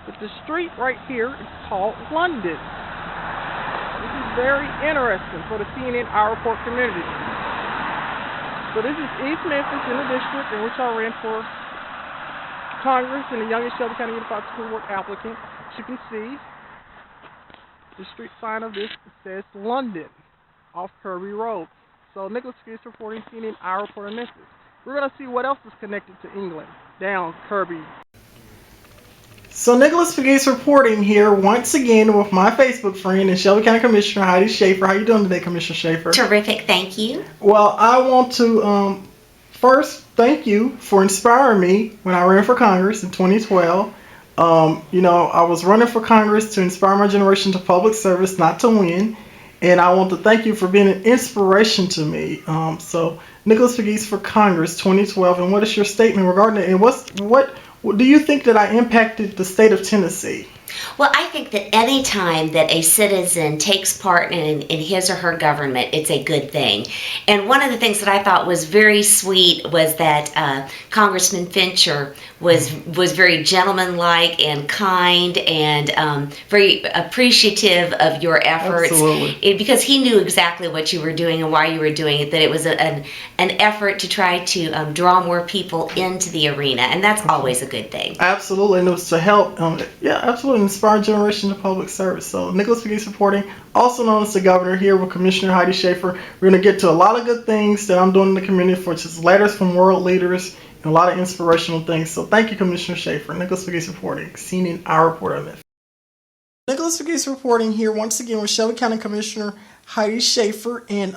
[SPEAKER 1] But the street right here is called London. This is very interesting for the CNN Our Report community. So this is East Memphis in the district in which I ran for Congress and the youngest Shelby County Unified School Board applicant. As you can see, the street sign of this says London off Kirby Road. So Nicholas Pegues reporting, CNN Our Report on Memphis. We're going to see what else is connected to England down Kirby. So Nicholas Pegues reporting here once again with my Facebook friend and Shelby County Commissioner Heidi Schaefer. How you doing today, Commissioner Schaefer?
[SPEAKER 2] Terrific, thank you.
[SPEAKER 1] Well, I want to first thank you for inspiring me when I ran for Congress in 2012. I was running for Congress to inspire my generation to public service, not to win. And I want to thank you for being an inspiration to me. So Nicholas Pegues for Congress 2012. And what is your statement regarding it? And what do you think that I impacted the state of Tennessee?
[SPEAKER 2] Well, I think that any time that a citizen takes part in his or her government, it's a good thing. And one of the things that I thought was very sweet was that Congressman Fincher was very gentlemanlike and kind and very appreciative of your efforts.
[SPEAKER 1] Absolutely.
[SPEAKER 2] Because he knew exactly what you were doing and why you were doing it, that it was an effort to try to draw more people into the arena, and that's always a good thing.
[SPEAKER 1] Absolutely, and it was to help, absolutely inspire generation of public service. So Nicholas Pegues reporting, also known as the governor, here with Commissioner Heidi Schaefer. We're going to get to a lot of good things that I'm doing in the community, for just letters from world leaders and a lot of inspirational things. So thank you, Commissioner Schaefer. Nicholas Pegues reporting, seen in our report on this. Nicholas Pegues reporting here once again with Shelby County Commissioner Heidi Schaefer. And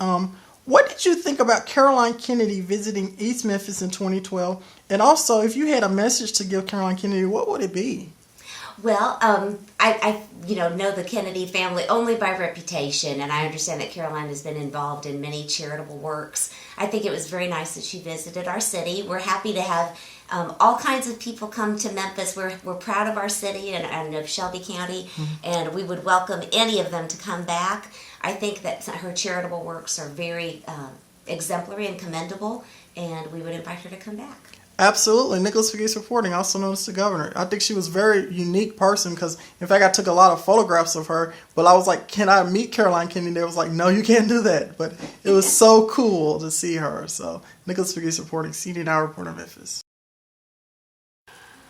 [SPEAKER 1] what did you think about Caroline Kennedy visiting East Memphis in 2012? And also, if you had a message to give Caroline Kennedy, what would it be?
[SPEAKER 2] Well, I know the Kennedy family only by reputation, and I understand that Caroline has been involved in many charitable works. I think it was very nice that she visited our city. We're happy to have all kinds of people come to Memphis. We're proud of our city and of Shelby County, and we would welcome any of them to come back. I think that her charitable works are very exemplary and commendable, and we would invite her to come back.
[SPEAKER 1] Absolutely. Nicholas Pegues reporting, also known as the governor. I think she was a very unique person because, in fact, I took a lot of photographs of her, but I was like, can I meet Caroline Kennedy? They was like, no, you can't do that. But it was so cool to see her. So Nicholas Pegues reporting, seen in our report on Memphis.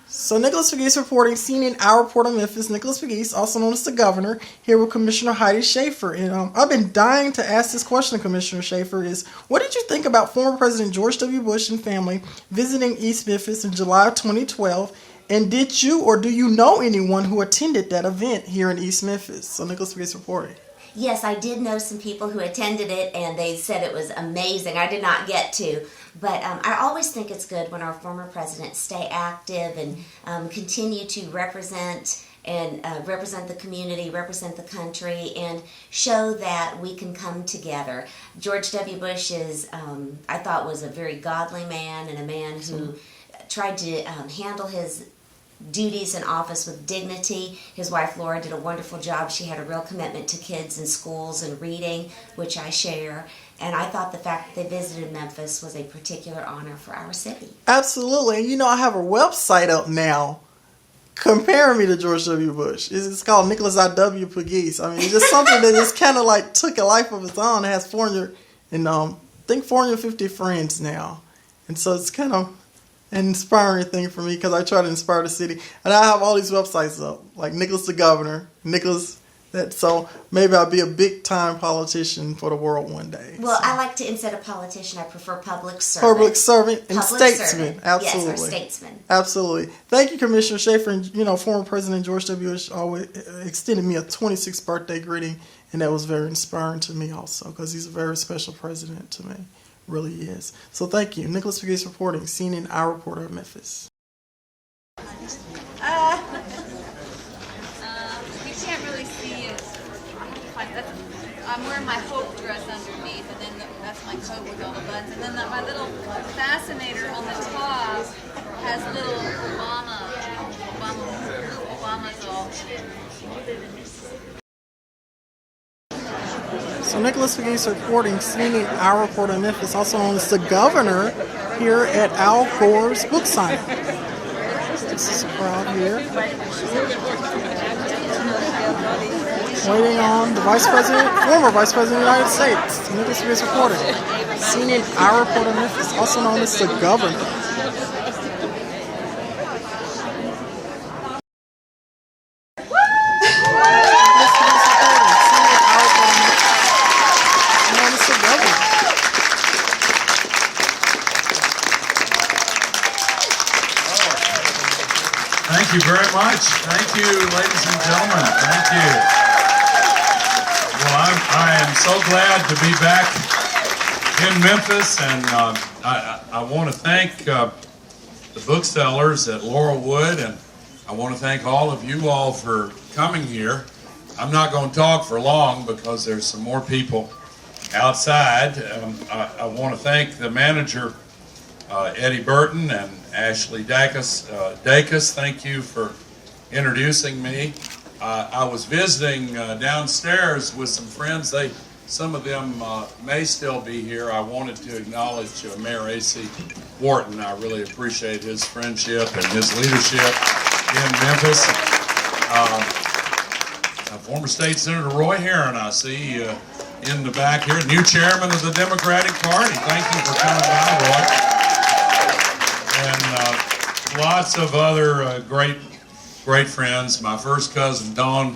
[SPEAKER 1] So Nicholas Pegues reporting, seen in our report on Memphis. Nicholas Pegues, also known as the governor, here with Commissioner Heidi Schaefer. And I've been dying to ask this question to Commissioner Schaefer is, what did you think about former President George W. Bush and family visiting East Memphis in July of 2012? And did you or do you know anyone who attended that event here in East Memphis? So Nicholas Pegues reporting.
[SPEAKER 2] Yes, I did know some people who attended it, and they said it was amazing. I did not get to, but I always think it's good when our former presidents stay active and continue to represent the community, represent the country, and show that we can come together. George W. Bush I thought, was a very godly man and a man who tried to handle his duties in office with dignity. His wife Laura did a wonderful job. She had a real commitment to kids and schools and reading, which I share. And I thought the fact that they visited Memphis was a particular honor for our city.
[SPEAKER 1] Absolutely. And I have a website up now comparing me to George W. Bush. It's called Nicholas I.W. Pegues. I mean, it's just something that just kind of like took a life of its own. It has 450 friends now. And so it's kind of an inspiring thing for me because I try to inspire the city. And I have all these websites up, like Nicholas the Governor, Nicholas that. So maybe I'll be a big time politician for the world one day.
[SPEAKER 2] Well,
[SPEAKER 1] so.
[SPEAKER 2] I like to, instead of politician, I prefer public servant.
[SPEAKER 1] Public servant and
[SPEAKER 2] public
[SPEAKER 1] statesman.
[SPEAKER 2] Servant.
[SPEAKER 1] Absolutely.
[SPEAKER 2] Yes, or statesman.
[SPEAKER 1] Absolutely. Thank you, Commissioner Schaefer. And, former President George W. Bush always extended me a 26th birthday greeting, and that was very inspiring to me also because he's a very special president to me. Really is. So thank you. Nicholas Pegues reporting, seen in our report of Memphis.
[SPEAKER 14] You can't really see it. I'm wearing my Hope dress underneath, and then that's my coat with all the buttons. And then my little fascinator on the top has little Obama's all in it.
[SPEAKER 1] So Nicholas Pegues reporting, seen in our report on Memphis, also known as the governor, here at Al Gore's book signing. This is a crowd here. Waiting on the former Vice President of the United States. Nicholas Pegues reporting, seen in our report on Memphis, also known as the governor.
[SPEAKER 17] Thank you very much. Thank you, ladies and gentlemen. Thank you. Well, I am so glad to be back in Memphis, and I want to thank the booksellers at Laurelwood, and I want to thank all of you all for coming here. I'm not going to talk for long because there's some more people outside. I want to thank the manager, Eddie Burton, and Ashley Dacus. Thank you for introducing me. I was visiting downstairs with some friends. Some of them may still be here. I wanted to acknowledge Mayor A.C. Wharton. I really appreciate his friendship and his leadership in Memphis. Former State Senator Roy Herron, I see in the back here, new chairman of the Democratic Party. Thank you for coming by, Roy. And lots of other great friends. My first cousin, Dawn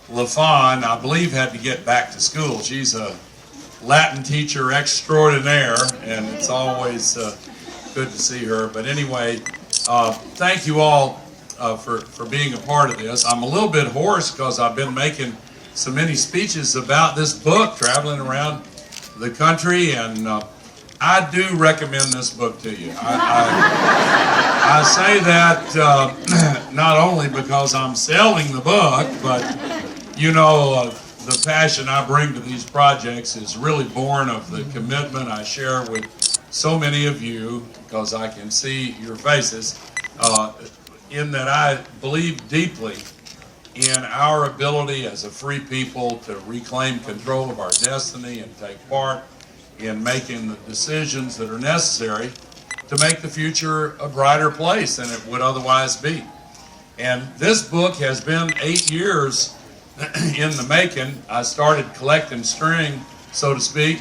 [SPEAKER 17] LaFawn, I believe had to get back to school. She's a Latin teacher extraordinaire, and it's always good to see her. But anyway, thank you all for being a part of this. I'm a little bit hoarse because I've been making so many speeches about this book, traveling around the country, and I do recommend this book to you. I say that not only because I'm selling the book, but you know, the passion I bring to these projects is really born of the commitment I share with so many of you, because I can see your faces, in that I believe deeply in our ability as a free people to reclaim control of our destiny and take part in making the decisions that are necessary to make the future a brighter place than it would otherwise be. And this book has been 8 years in the making. I started collecting string, so to speak,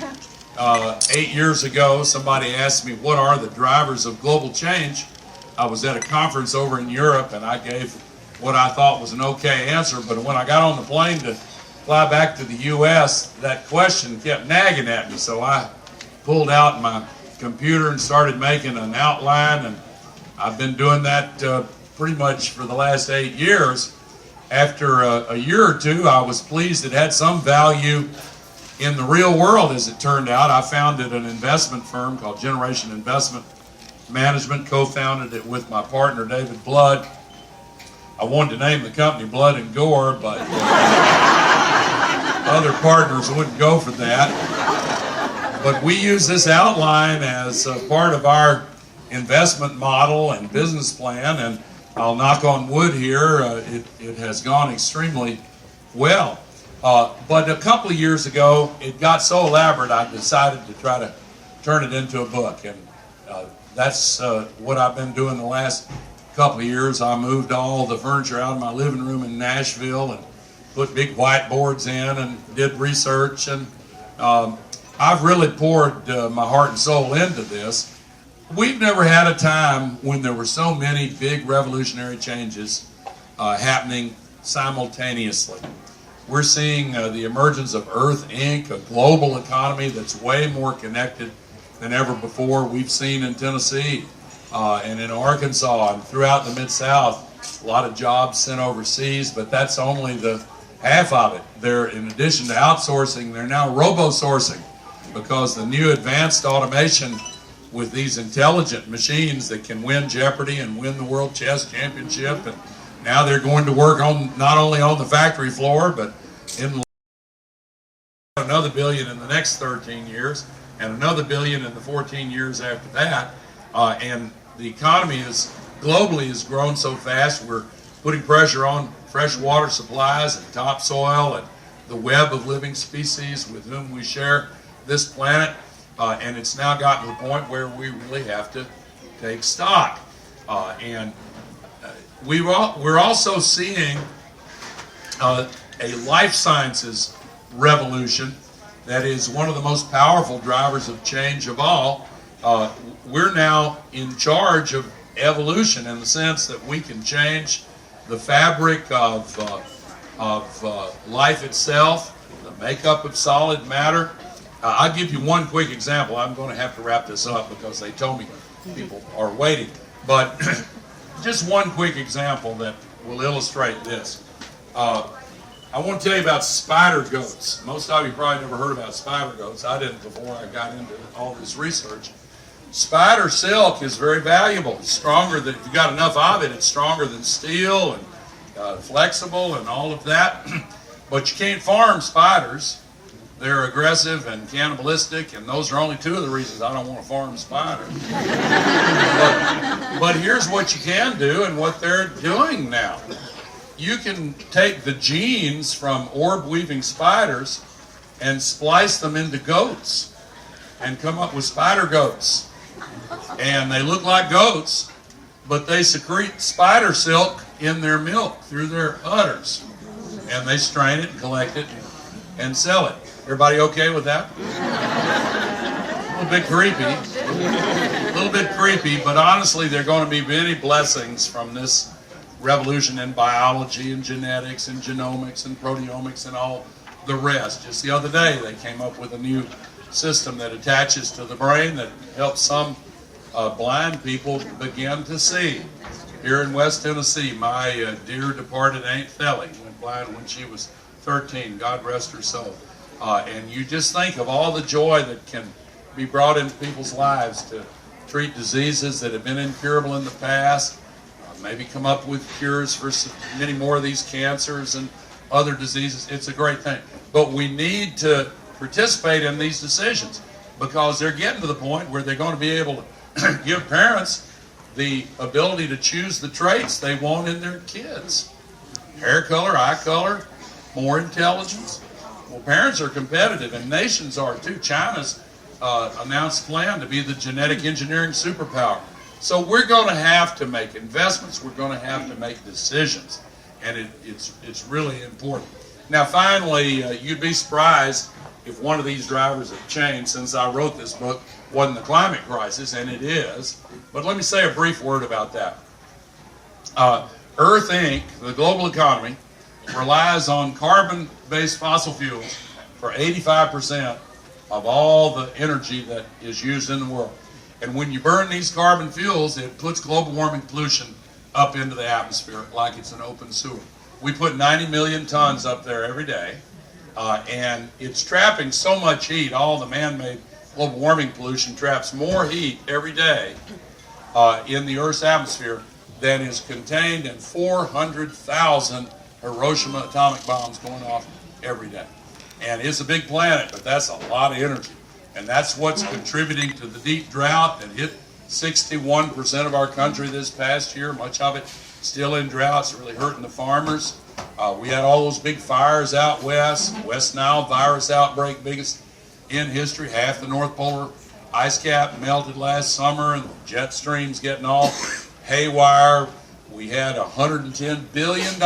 [SPEAKER 17] 8 years ago. Somebody asked me, what are the drivers of global change? I was at a conference over in Europe, and I gave what I thought was an okay answer, but when I got on the plane to fly back to the U.S., that question kept nagging at me, so I pulled out my computer and started making an outline, and I've been doing that pretty much for the last 8 years. After a year or two, I was pleased it had some value in the real world, as it turned out. I founded an investment firm called Generation Investment Management, co-founded it with my partner, David Blood. I wanted to name the company Blood and Gore, but other partners wouldn't go for that. But we use this outline as part of our investment model and business plan, and I'll knock on wood here, it has gone extremely well. But a couple of years ago, it got so elaborate, I decided to try to turn it into a book. And that's what I've been doing the last couple of years. I moved all the furniture out of my living room in Nashville and put big whiteboards in and did research. And I've really poured my heart and soul into this. We've never had a time when there were so many big revolutionary changes happening simultaneously. We're seeing the emergence of Earth Inc., a global economy that's way more connected than ever before. We've seen in Tennessee and in Arkansas and throughout the Mid-South a lot of jobs sent overseas, but that's only the half of it. They're, in addition to outsourcing, they're now robo-sourcing, because the new advanced automation with these intelligent machines that can win Jeopardy and win the World Chess Championship, and now they're going to work on not only on the factory floor, but in another billion in the next 13 years, and another billion in the 14 years after that. And the economy globally has grown so fast, we're putting pressure on fresh water supplies and topsoil and the web of living species with whom we share this planet. And it's now gotten to the point where we really have to take stock. We're also seeing a life sciences revolution that is one of the most powerful drivers of change of all. We're now in charge of evolution in the sense that we can change the fabric of life itself, the makeup of solid matter. I'll give you one quick example. I'm going to have to wrap this up because they told me people are waiting. But just one quick example that will illustrate this. I want to tell you about spider goats. Most of you probably never heard about spider goats. I didn't before I got into all this research. Spider silk is very valuable. It's stronger than, if you got enough of it, it's stronger than steel and flexible and all of that. But you can't farm spiders. They're aggressive and cannibalistic, and those are only two of the reasons I don't want to farm spiders. But here's what you can do and what they're doing now. you can take the genes from orb-weaving spiders and splice them into goats and come up with spider goats. And they look like goats, but they secrete spider silk in their milk through their udders. And they strain it and collect it and sell it. Everybody okay with that? A little bit creepy, but honestly, there are going to be many blessings from this revolution in biology and genetics and genomics and proteomics and all the rest. Just the other day, they came up with a new system that attaches to the brain that helps some blind people begin to see. Here in West Tennessee, my dear departed Aunt Thelly went blind when she was 13. God rest her soul. And you just think of all the joy that can be brought into people's lives to treat diseases that have been incurable in the past, maybe come up with cures for many more of these cancers and other diseases. It's a great thing. But we need to participate in these decisions because they're getting to the point where they're going to be able to give parents the ability to choose the traits they want in their kids. Hair color, eye color, more intelligence. Well, parents are competitive, and nations are too. China's announced plan to be the genetic engineering superpower. So we're going to have to make investments. We're going to have to make decisions, and it's really important. Now, finally, you'd be surprised if one of these drivers have changed since I wrote this book wasn't the climate crisis, and it is. But let me say a brief word about that. Earth Inc., the global economy, relies on carbon-based fossil fuels for 85% of all the energy that is used in the world. And when you burn these carbon fuels, it puts global warming pollution up into the atmosphere like it's an open sewer. We put 90 million tons up there every day, and it's trapping so much heat. All the man-made global warming pollution traps more heat every day in the Earth's atmosphere than is contained in 400,000 Hiroshima atomic bombs going off every day. And it's a big planet, but that's a lot of energy. And that's what's contributing to the deep drought that hit 61% of our country this past year. Much of it still in drought. It's really hurting the farmers. We had all those big fires out west. West Nile virus outbreak, biggest in history. Half the North Polar ice cap melted last summer, and the jet streams getting all haywire. We had $110 billion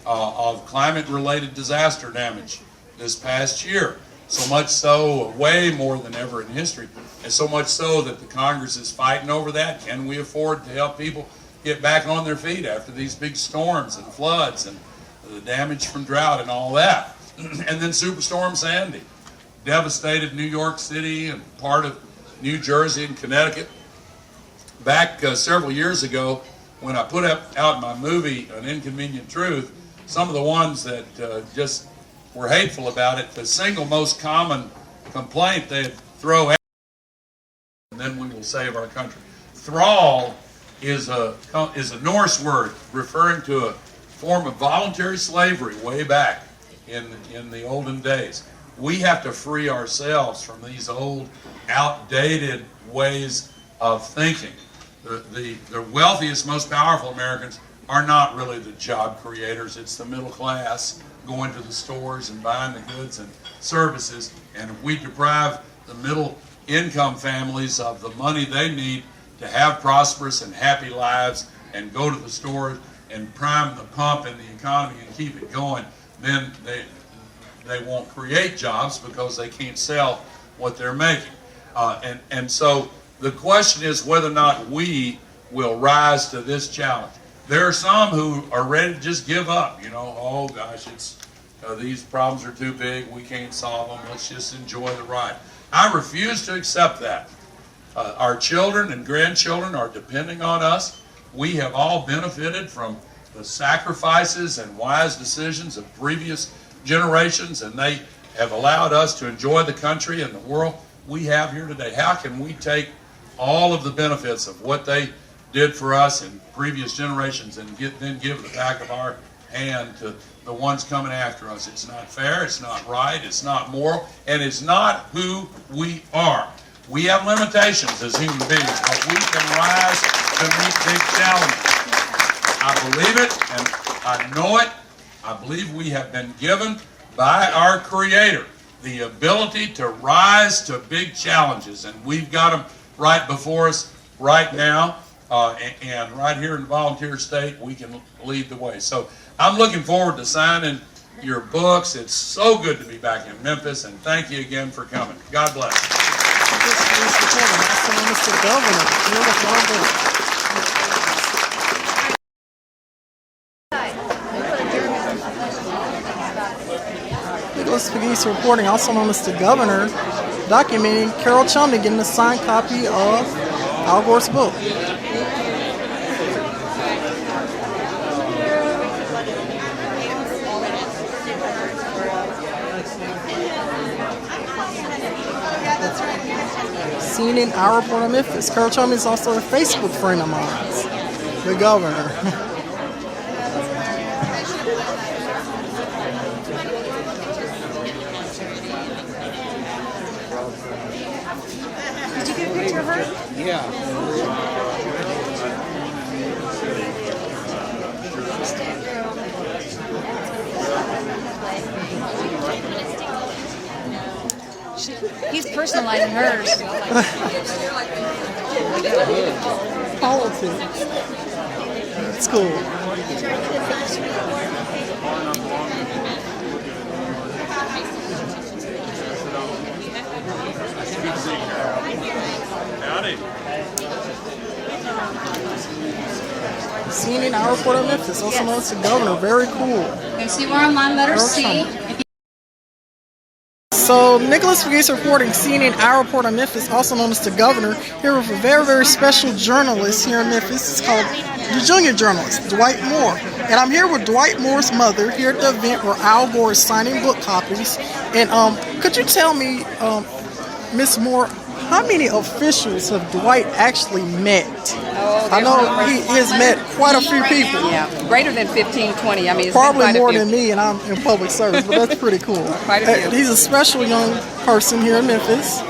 [SPEAKER 17] of climate-related disaster damage this past year. So much so, way more than ever in history, and so much so that the Congress is fighting over that. Can we afford to help people get back on their feet after these big storms and floods and the damage from drought and all that? And then Superstorm Sandy devastated New York City and part of New Jersey and Connecticut. Back several years ago, when I put out my movie, An Inconvenient Truth, some of the ones that just were hateful about it, the single most common complaint they'd throw at, and then we will save our country. Thrall is a Norse word referring to a form of voluntary slavery way back in the olden days. We have to free ourselves from these old, outdated ways of thinking. The wealthiest, most powerful Americans are not really the job creators. It's the middle class going to the stores and buying the goods and services. And if we deprive the middle income families of the money they need to have prosperous and happy lives and go to the store and prime the pump in the economy and keep it going, then they won't create jobs because they can't sell what they're making. And so the question is whether or not we will rise to this challenge. There are some who are ready to just give up. Oh gosh, these problems are too big. We can't solve them. Let's just enjoy the ride. I refuse to accept that. Our children and grandchildren are depending on us. We have all benefited from the sacrifices and wise decisions of previous generations, and they have allowed us to enjoy the country and the world we have here today. How can we take all of the benefits of what they did for us in previous generations and then give the back of our hand to the ones coming after us? It's not fair, it's not right, it's not moral, and it's not who we are. We have limitations as human beings, but we can rise to meet big challenges. I believe it, and I know it. I believe we have been given by our Creator the ability to rise to big challenges, and we've got them right before us right now, and right here in the volunteer state, we can lead the way. So I'm looking forward to signing your books. It's so good to be back in Memphis, and thank you again for coming. God bless.
[SPEAKER 1] Mr. Governor, Nicholas Pegues reporting, also known as the Governor, documenting Carol Chumney getting a signed copy of Al Gore's book. Seen in our report of Memphis. Carol Chumney is also a Facebook friend of mine, the Governor.
[SPEAKER 16] Did you get a picture of her?
[SPEAKER 1] Yeah.
[SPEAKER 14] He's personalizing hers.
[SPEAKER 1] Politics. That's cool. Seen in our report of Memphis, also known as the Governor. Very cool.
[SPEAKER 14] And see, we're on line letter C.
[SPEAKER 1] So Nicholas Pegues reporting, seen in our report on Memphis, also known as the Governor, here with a very, very special journalist here in Memphis. It's called the junior journalist, Dwight Moore. And I'm here with Dwight Moore's mother here at the event where Al Gore is signing book copies. And could you tell me, Miss Moore, how many officials have Dwight actually met? I know he has met quite a few people.
[SPEAKER 18] Yeah, greater than 15, 20. I mean, it's
[SPEAKER 1] probably
[SPEAKER 18] been quite
[SPEAKER 1] more
[SPEAKER 18] a few.
[SPEAKER 1] than me, and I'm in public service, but that's pretty cool.
[SPEAKER 18] Quite a few.
[SPEAKER 1] He's a special young person here in Memphis.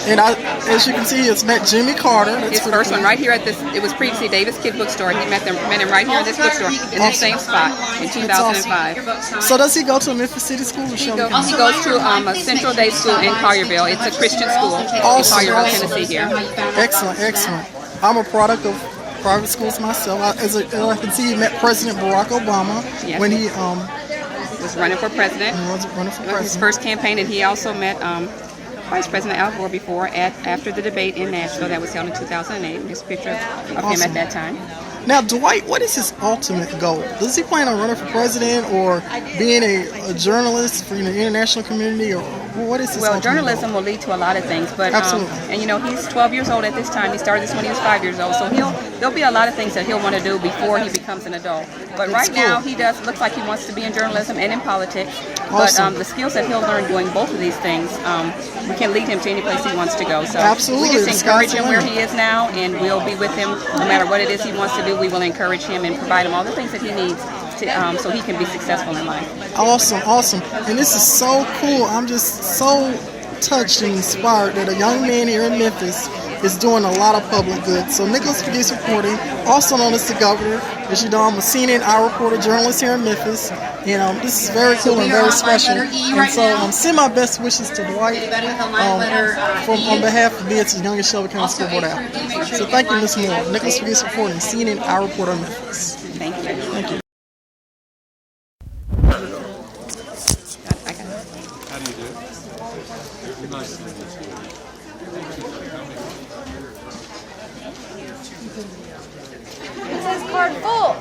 [SPEAKER 1] And as you can see, he has met Jimmy Carter. That's
[SPEAKER 18] His first one right here at this, it was previously Davis Kid Bookstore. He met him right here in this bookstore in the same spot in 2005.
[SPEAKER 1] Awesome. So does he go to a Memphis City School or
[SPEAKER 18] He goes to a Central Day School in Collierville. It's a Christian school in Collierville, Tennessee here.
[SPEAKER 1] Excellent, excellent. I'm a product of private schools myself. As I can see, he met President Barack Obama when he
[SPEAKER 18] was running for president.
[SPEAKER 1] He was running for president.
[SPEAKER 18] His first campaign, and he also met Vice President Al Gore before after the debate in Nashville that was held in 2008. This picture of him at that time.
[SPEAKER 1] Now, Dwight, what is his ultimate goal? Does he plan on running for president or being a journalist for the international community, or what is his ultimate
[SPEAKER 18] journalism
[SPEAKER 1] goal?
[SPEAKER 18] will lead to a lot of things, but
[SPEAKER 1] absolutely.
[SPEAKER 18] And you know, he's 12 years old at this time. He started this when he was 5 years old, so there'll be a lot of things that he'll want to do before he becomes an adult. But right now, he looks like he wants to be in journalism and in politics.
[SPEAKER 1] Awesome.
[SPEAKER 18] But the skills that he'll learn doing both of these things, we can lead him to any place he wants to go. So
[SPEAKER 1] absolutely.
[SPEAKER 18] We just encourage him where he is now, and we'll be with him no matter what it is he wants to do. We will encourage him and provide him all the things that he needs to, so he can be successful in life.
[SPEAKER 1] Awesome, awesome. And this is so cool. I'm just so touched and inspired that a young man here in Memphis is doing a lot of public good. So Nicholas Pegues reporting, also known as the Governor. As you know, I'm a CNN Our Reporter journalist here in Memphis. This is very cool and very special. And so send my best wishes to Dwight on behalf of BIT's youngest Shelby County School Board applicant. So thank you, Ms. Moore. Nicholas Pegues reporting, CNN Our Reporter Memphis.
[SPEAKER 18] Thank you.
[SPEAKER 1] Thank you.
[SPEAKER 17] How do you do? Nice to meet you.
[SPEAKER 14] It says card full.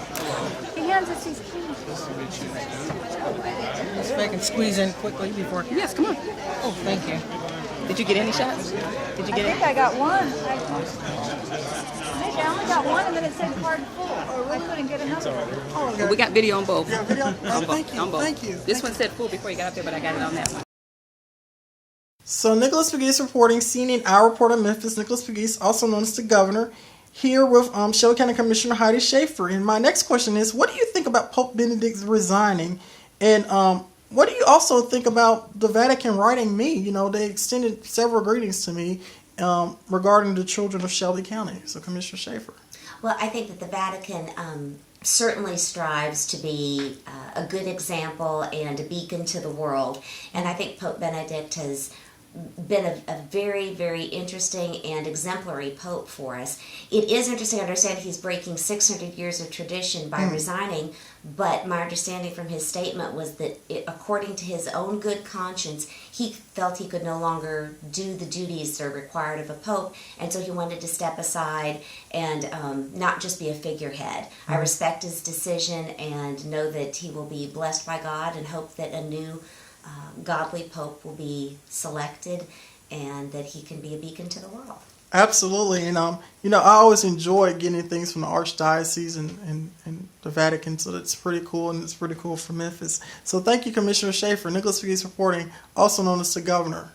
[SPEAKER 14] He hands us these keys.
[SPEAKER 1] If I can squeeze in quickly before.
[SPEAKER 18] Yes, come on.
[SPEAKER 1] Oh, thank you.
[SPEAKER 18] Did you get any shots? Did you get
[SPEAKER 14] I think I got one. I only got one, and then it said card full. Or we couldn't get another one.
[SPEAKER 1] Oh, okay.
[SPEAKER 18] We got video on both.
[SPEAKER 1] Yeah, video.
[SPEAKER 18] Thank you.
[SPEAKER 1] Thank you.
[SPEAKER 18] This one said full before you got up there, but I got it on that one.
[SPEAKER 1] So Nicholas Pegues reporting, CNN Our Reporter Memphis. Nicholas Pegues, also known as the Governor, here with Shelby County Commissioner Heidi Schaefer. And my next question is, what do you think about Pope Benedict resigning? And what do you also think about the Vatican writing me? You know, they extended several greetings to me regarding the children of Shelby County. So Commissioner Schaefer.
[SPEAKER 19] Well, I think that the Vatican
[SPEAKER 2] certainly strives to be a good example and a beacon to the world. And I think Pope Benedict has been a very, very interesting and exemplary pope for us. It is interesting to understand he's breaking 600 years of tradition by resigning, but my understanding from his statement was that according to his own good conscience, he felt he could no longer do the duties that are required of a pope, and so he wanted to step aside and not just be a figurehead. I respect his decision and know that he will be blessed by God, and hope that a new godly pope will be selected and that he can be a beacon to the world.
[SPEAKER 1] Absolutely. And, I always enjoy getting things from the Archdiocese and the Vatican, so that's pretty cool, and it's pretty cool for Memphis. So thank you, Commissioner Schaefer. Nicholas Pegues reporting, also known as the Governor.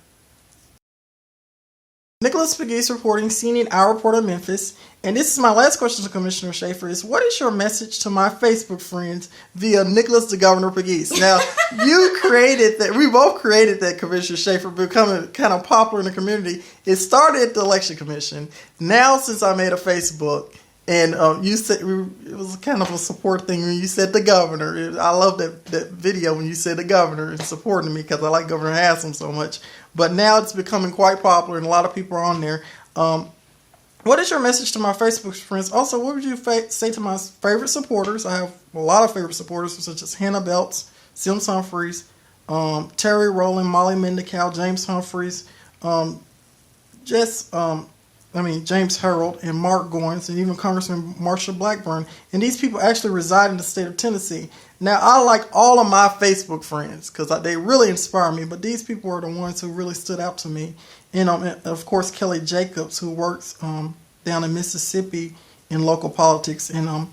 [SPEAKER 1] Nicholas Pegues reporting, CNN Hour Report of Memphis. And this is my last question to Commissioner Schaefer is, what is your message to my Facebook friends via Nicholas the Governor Pegues? Now, you created that, we both created that, Commissioner Schaefer, becoming kind of popular in the community. It started at the Election Commission. Now, since I made a Facebook, and you said, it was kind of a support thing when you said the governor. I love that video when you said the governor and supporting me because I like Governor Haslam so much. But now it's becoming quite popular and a lot of people are on there. What is your message to my Facebook friends? Also, what would you say to my favorite supporters? I have a lot of favorite supporters such as Hannah Belts, Sims Humphreys, Terry Rowland, Molly Mendicow, James Humphreys, James Harold and Mark Goins, and even Congressman Marsha Blackburn. And these people actually reside in the state of Tennessee. Now, I like all of my Facebook friends because they really inspire me, but these people are the ones who really stood out to me. And, of course, Kelly Jacobs, who works down in Mississippi in local politics. And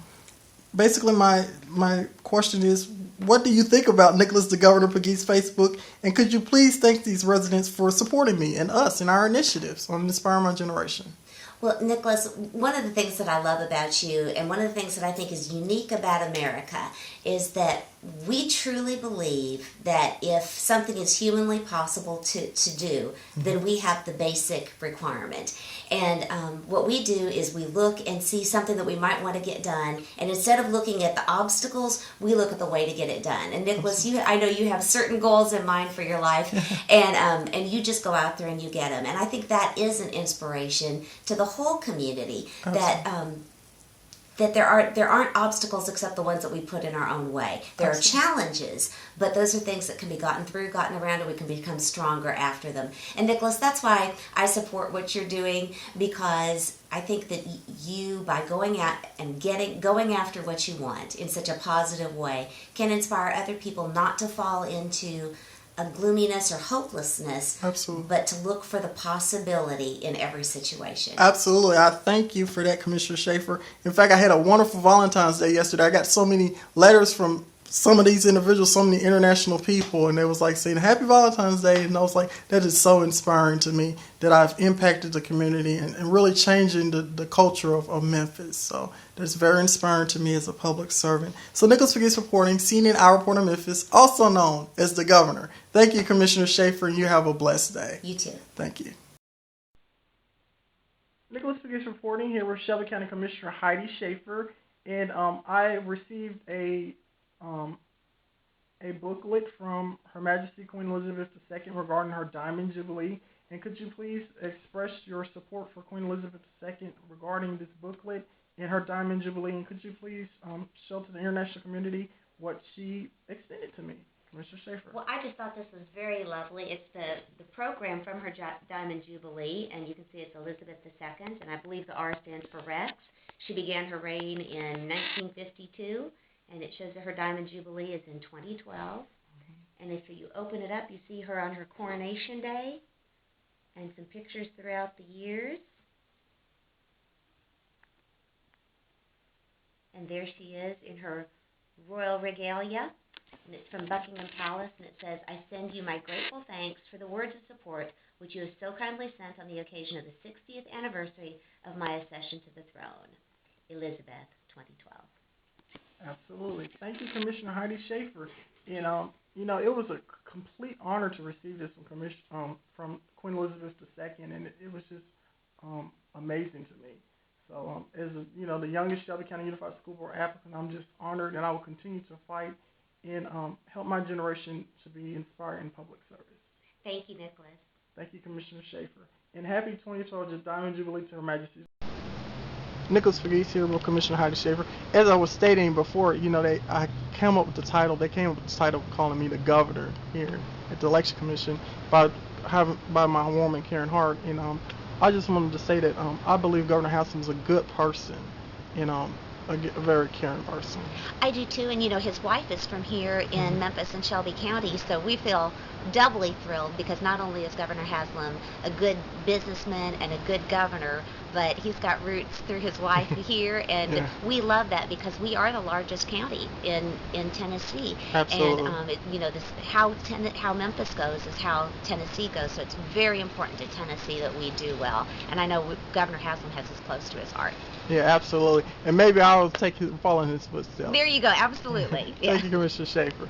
[SPEAKER 1] basically my question is, what do you think about Nicholas the Governor Pegues Facebook? And could you please thank these residents for supporting me and us in our initiatives on Inspire My Generation?
[SPEAKER 2] Well, Nicholas, one of the things that I love about you, and one of the things that I think is unique about America, is that we truly believe that if something is humanly possible to do, then we have the basic requirement. And what we do is we look and see something that we might want to get done, and instead of looking at the obstacles, we look at the way to get it done. And Nicholas, I know you have certain goals in mind for your life, and you just go out there and you get them. And I think that is an inspiration to the whole community. Absolutely. That there aren't obstacles except the ones that we put in our own way. There are challenges, but those are things that can be gotten around, and we can become stronger after them. And Nicholas, that's why I support what you're doing, because I think that you, by going out and going after what you want in such a positive way, can inspire other people not to fall into a gloominess or hopelessness, absolutely, but to look for the possibility in every situation.
[SPEAKER 1] Absolutely. I thank you for that, Commissioner Schaefer. In fact, I had a wonderful Valentine's Day yesterday. I got so many letters from some of these individuals, so many international people, and they was like saying Happy Valentine's Day, and I was like, that is so inspiring to me that I've impacted the community and really changing the culture of Memphis. So that's very inspiring to me as a public servant. So Nicholas Pegues reporting, CNN Hour Report of Memphis, also known as the Governor. Thank you, Commissioner Schaefer, and you have a blessed day.
[SPEAKER 2] You too.
[SPEAKER 1] Thank you. Nicholas Pegues reporting here with Shelby County Commissioner Heidi Schaefer, and I received a booklet from Her Majesty Queen Elizabeth II regarding her Diamond Jubilee. And could you please express your support for Queen Elizabeth II regarding this booklet and her Diamond Jubilee? And could you please show to the international community what she extended to me, Mr. Schaefer?
[SPEAKER 2] Well, I just thought this was very lovely. It's the program from her Diamond Jubilee, and you can see it's Elizabeth II, and I believe the R stands for Rex. She began her reign in 1952. And it shows that her Diamond Jubilee is in 2012. And if you open it up, you see her on her coronation day and some pictures throughout the years. And there she is in her royal regalia. And it's from Buckingham Palace, and it says, I send you my grateful thanks for the words of support which you have so kindly sent on the occasion of the 60th anniversary of my accession to the throne. Elizabeth, 2012.
[SPEAKER 1] Absolutely. Thank you, Commissioner Heidi Schaefer. It was a complete honor to receive this from Queen Elizabeth II, and it was just amazing to me. So, as the youngest Shelby County Unified School Board applicant, I'm just honored, and I will continue to fight and help my generation to be inspired in public service.
[SPEAKER 2] Thank you, Nicholas.
[SPEAKER 1] Thank you, Commissioner Schaefer. And happy 20th Diamond Jubilee to Her Majesty. Nicholas Pegues here with Commissioner Heidi Schaefer. As I was stating before, I came up with the title. They came up with the title calling me the governor here at the Election Commission by my woman Karen Hart. And I just wanted to say that I believe Governor Haslam is a good person and a very caring person.
[SPEAKER 2] I do too, and his wife is from here in Memphis and Shelby County, so we feel doubly thrilled because not only is Governor Haslam a good businessman and a good governor, but he's got roots through his wife here, and
[SPEAKER 1] Yeah.
[SPEAKER 2] we love that because we are the largest county in Tennessee.
[SPEAKER 1] Absolutely.
[SPEAKER 2] And how Memphis goes is how Tennessee goes, so it's very important to Tennessee that we do well. And I know Governor Haslam has this close to his heart.
[SPEAKER 1] Yeah, absolutely. And maybe I'll follow in his footsteps.
[SPEAKER 2] There you go, absolutely. Yeah.
[SPEAKER 1] Thank you, Commissioner Schaefer.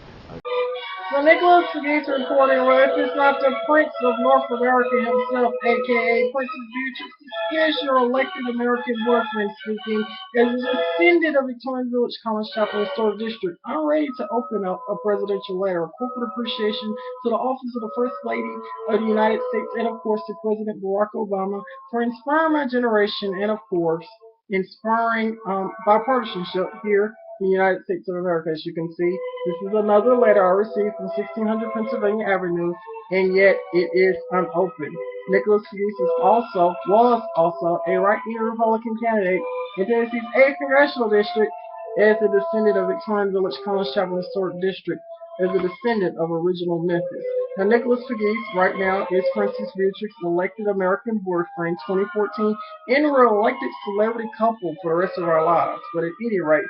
[SPEAKER 19] So Nicholas Pegues reporting, well, if it's not the Prince of North America himself, aka Princess Beatrix, this is your elected American boyfriend speaking as a descendant of Victorian Village College Chapel Historic District. I'm ready to open up a presidential letter of corporate appreciation to the office of the First Lady of the United States and, of course, to President Barack Obama for inspiring my generation and, of course, inspiring bipartisanship here in the United States of America. As you can see, this is another letter I received from 1600 Pennsylvania Avenue, and yet it is unopened. Nicholas Pegues was also a right-wing Republican candidate in Tennessee's 8th Congressional District as a descendant of Victorian Village College Chapel Historic District, as a descendant of original Memphis. Now, Nicholas Pegues right now is Princess Beatrix's elected American boyfriend, 2014, and we're an elected celebrity couple for the rest of our lives. But at any rate,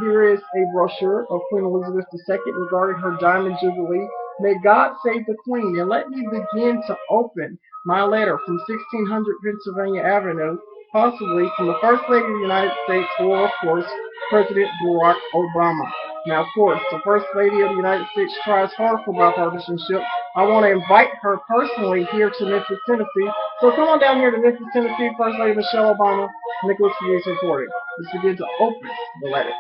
[SPEAKER 19] here is a brochure of Queen Elizabeth II regarding her Diamond Jubilee. May God save the Queen, and let me begin to open my letter from 1600 Pennsylvania Avenue, possibly from the First Lady of the United States, or, of course, President Barack Obama. Now, of course, the First Lady of the United States tries hard for bipartisanship. I want to invite her personally here to Memphis, Tennessee. So come on down here to Memphis, Tennessee, First Lady Michelle Obama, Nicholas Pegues reporting. Let's begin to open the letter.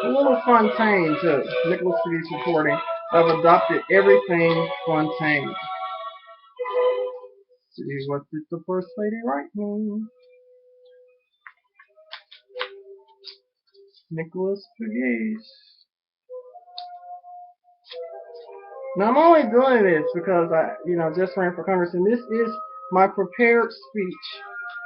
[SPEAKER 19] A little Fontaine, too. Nicholas Pegues reporting. I've adopted everything Fontaine. See what did the First Lady write me? Nicholas Pegues. Now I'm only doing this because I, just ran for Congress, and this is my prepared speech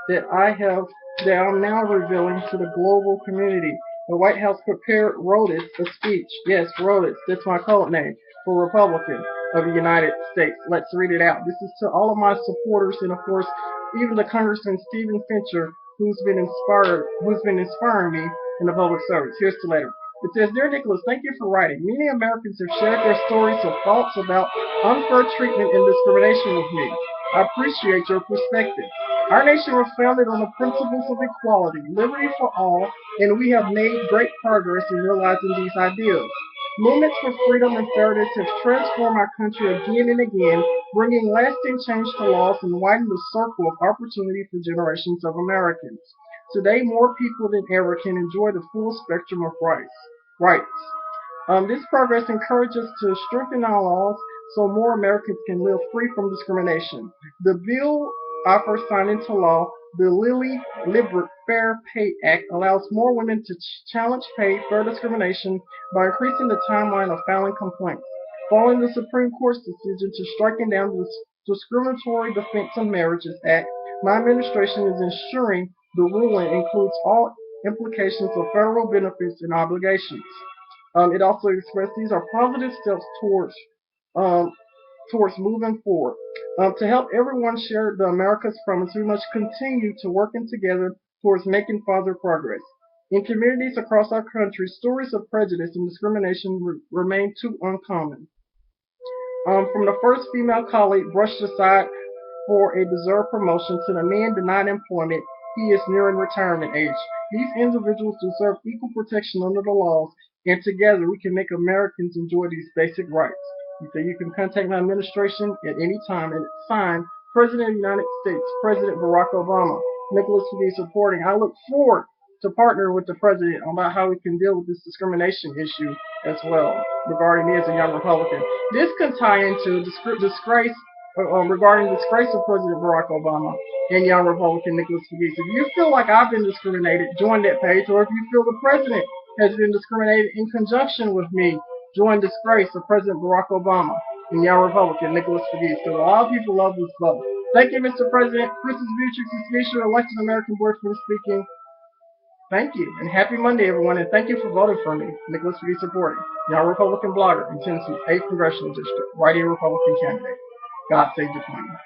[SPEAKER 19] that I'm now revealing to the global community. The White House prepared Rhodes a speech. Yes, Rhodes. That's my code name for Republican of the United States. Let's read it out. This is to all of my supporters, and of course, even the Congressman Stephen Fincher, who's been inspiring me in the public service. Here's the letter. It says, Dear Nicholas, thank you for writing. Many Americans have shared their stories of thoughts about unfair treatment and discrimination with me. I appreciate your perspective. Our nation was founded on the principles of equality, liberty for all, and we have made great progress in realizing these ideals. Movements for freedom and fairness have transformed our country again and again, bringing lasting change to laws and widening the circle of opportunity for generations of Americans. Today, more people than ever can enjoy the full spectrum of rights. This progress encourages us to strengthen our laws so more Americans can live free from discrimination. The bill I first signed into law, the Lilly Libert Fair Pay Act, allows more women to challenge fair discrimination by increasing the timeline of filing complaints. Following the Supreme Court's decision to striking down the Discriminatory Defense of Marriages Act, my administration is ensuring the ruling includes all implications of federal benefits and obligations. It also expressed these are positive steps towards moving forward. To help everyone share the America's promise, we must continue to working together towards making further progress. In communities across our country, stories of prejudice and discrimination remain too uncommon. From the first female colleague brushed aside for a deserved promotion to the man denied employment, he is nearing retirement age. These individuals deserve equal protection under the laws, and together we can make Americans enjoy these basic rights. You can contact my administration at any time, and it's signed President of the United States, President Barack Obama.
[SPEAKER 1] Nicholas Pegues reporting. I look forward to partner with the president on how we can deal with this discrimination issue as well regarding me as a young Republican. This can tie into disgrace regarding the disgrace of President Barack Obama and young Republican Nicholas Pegues. If you feel like I've been discriminated, join that page. Or if you feel the president has been discriminated in conjunction with me, join disgrace of President Barack Obama and young Republican Nicholas Pegues. Because a lot of people love this vote. Thank you, Mr. President. Princess Beatrix is Fisher, elected American boyfriend speaking. Thank you, and happy Monday, everyone, and thank you for voting for me, Nicholas Pegues supporting, young Republican blogger in Tennessee's 8th Congressional District, writing Republican candidate. God save the Queen.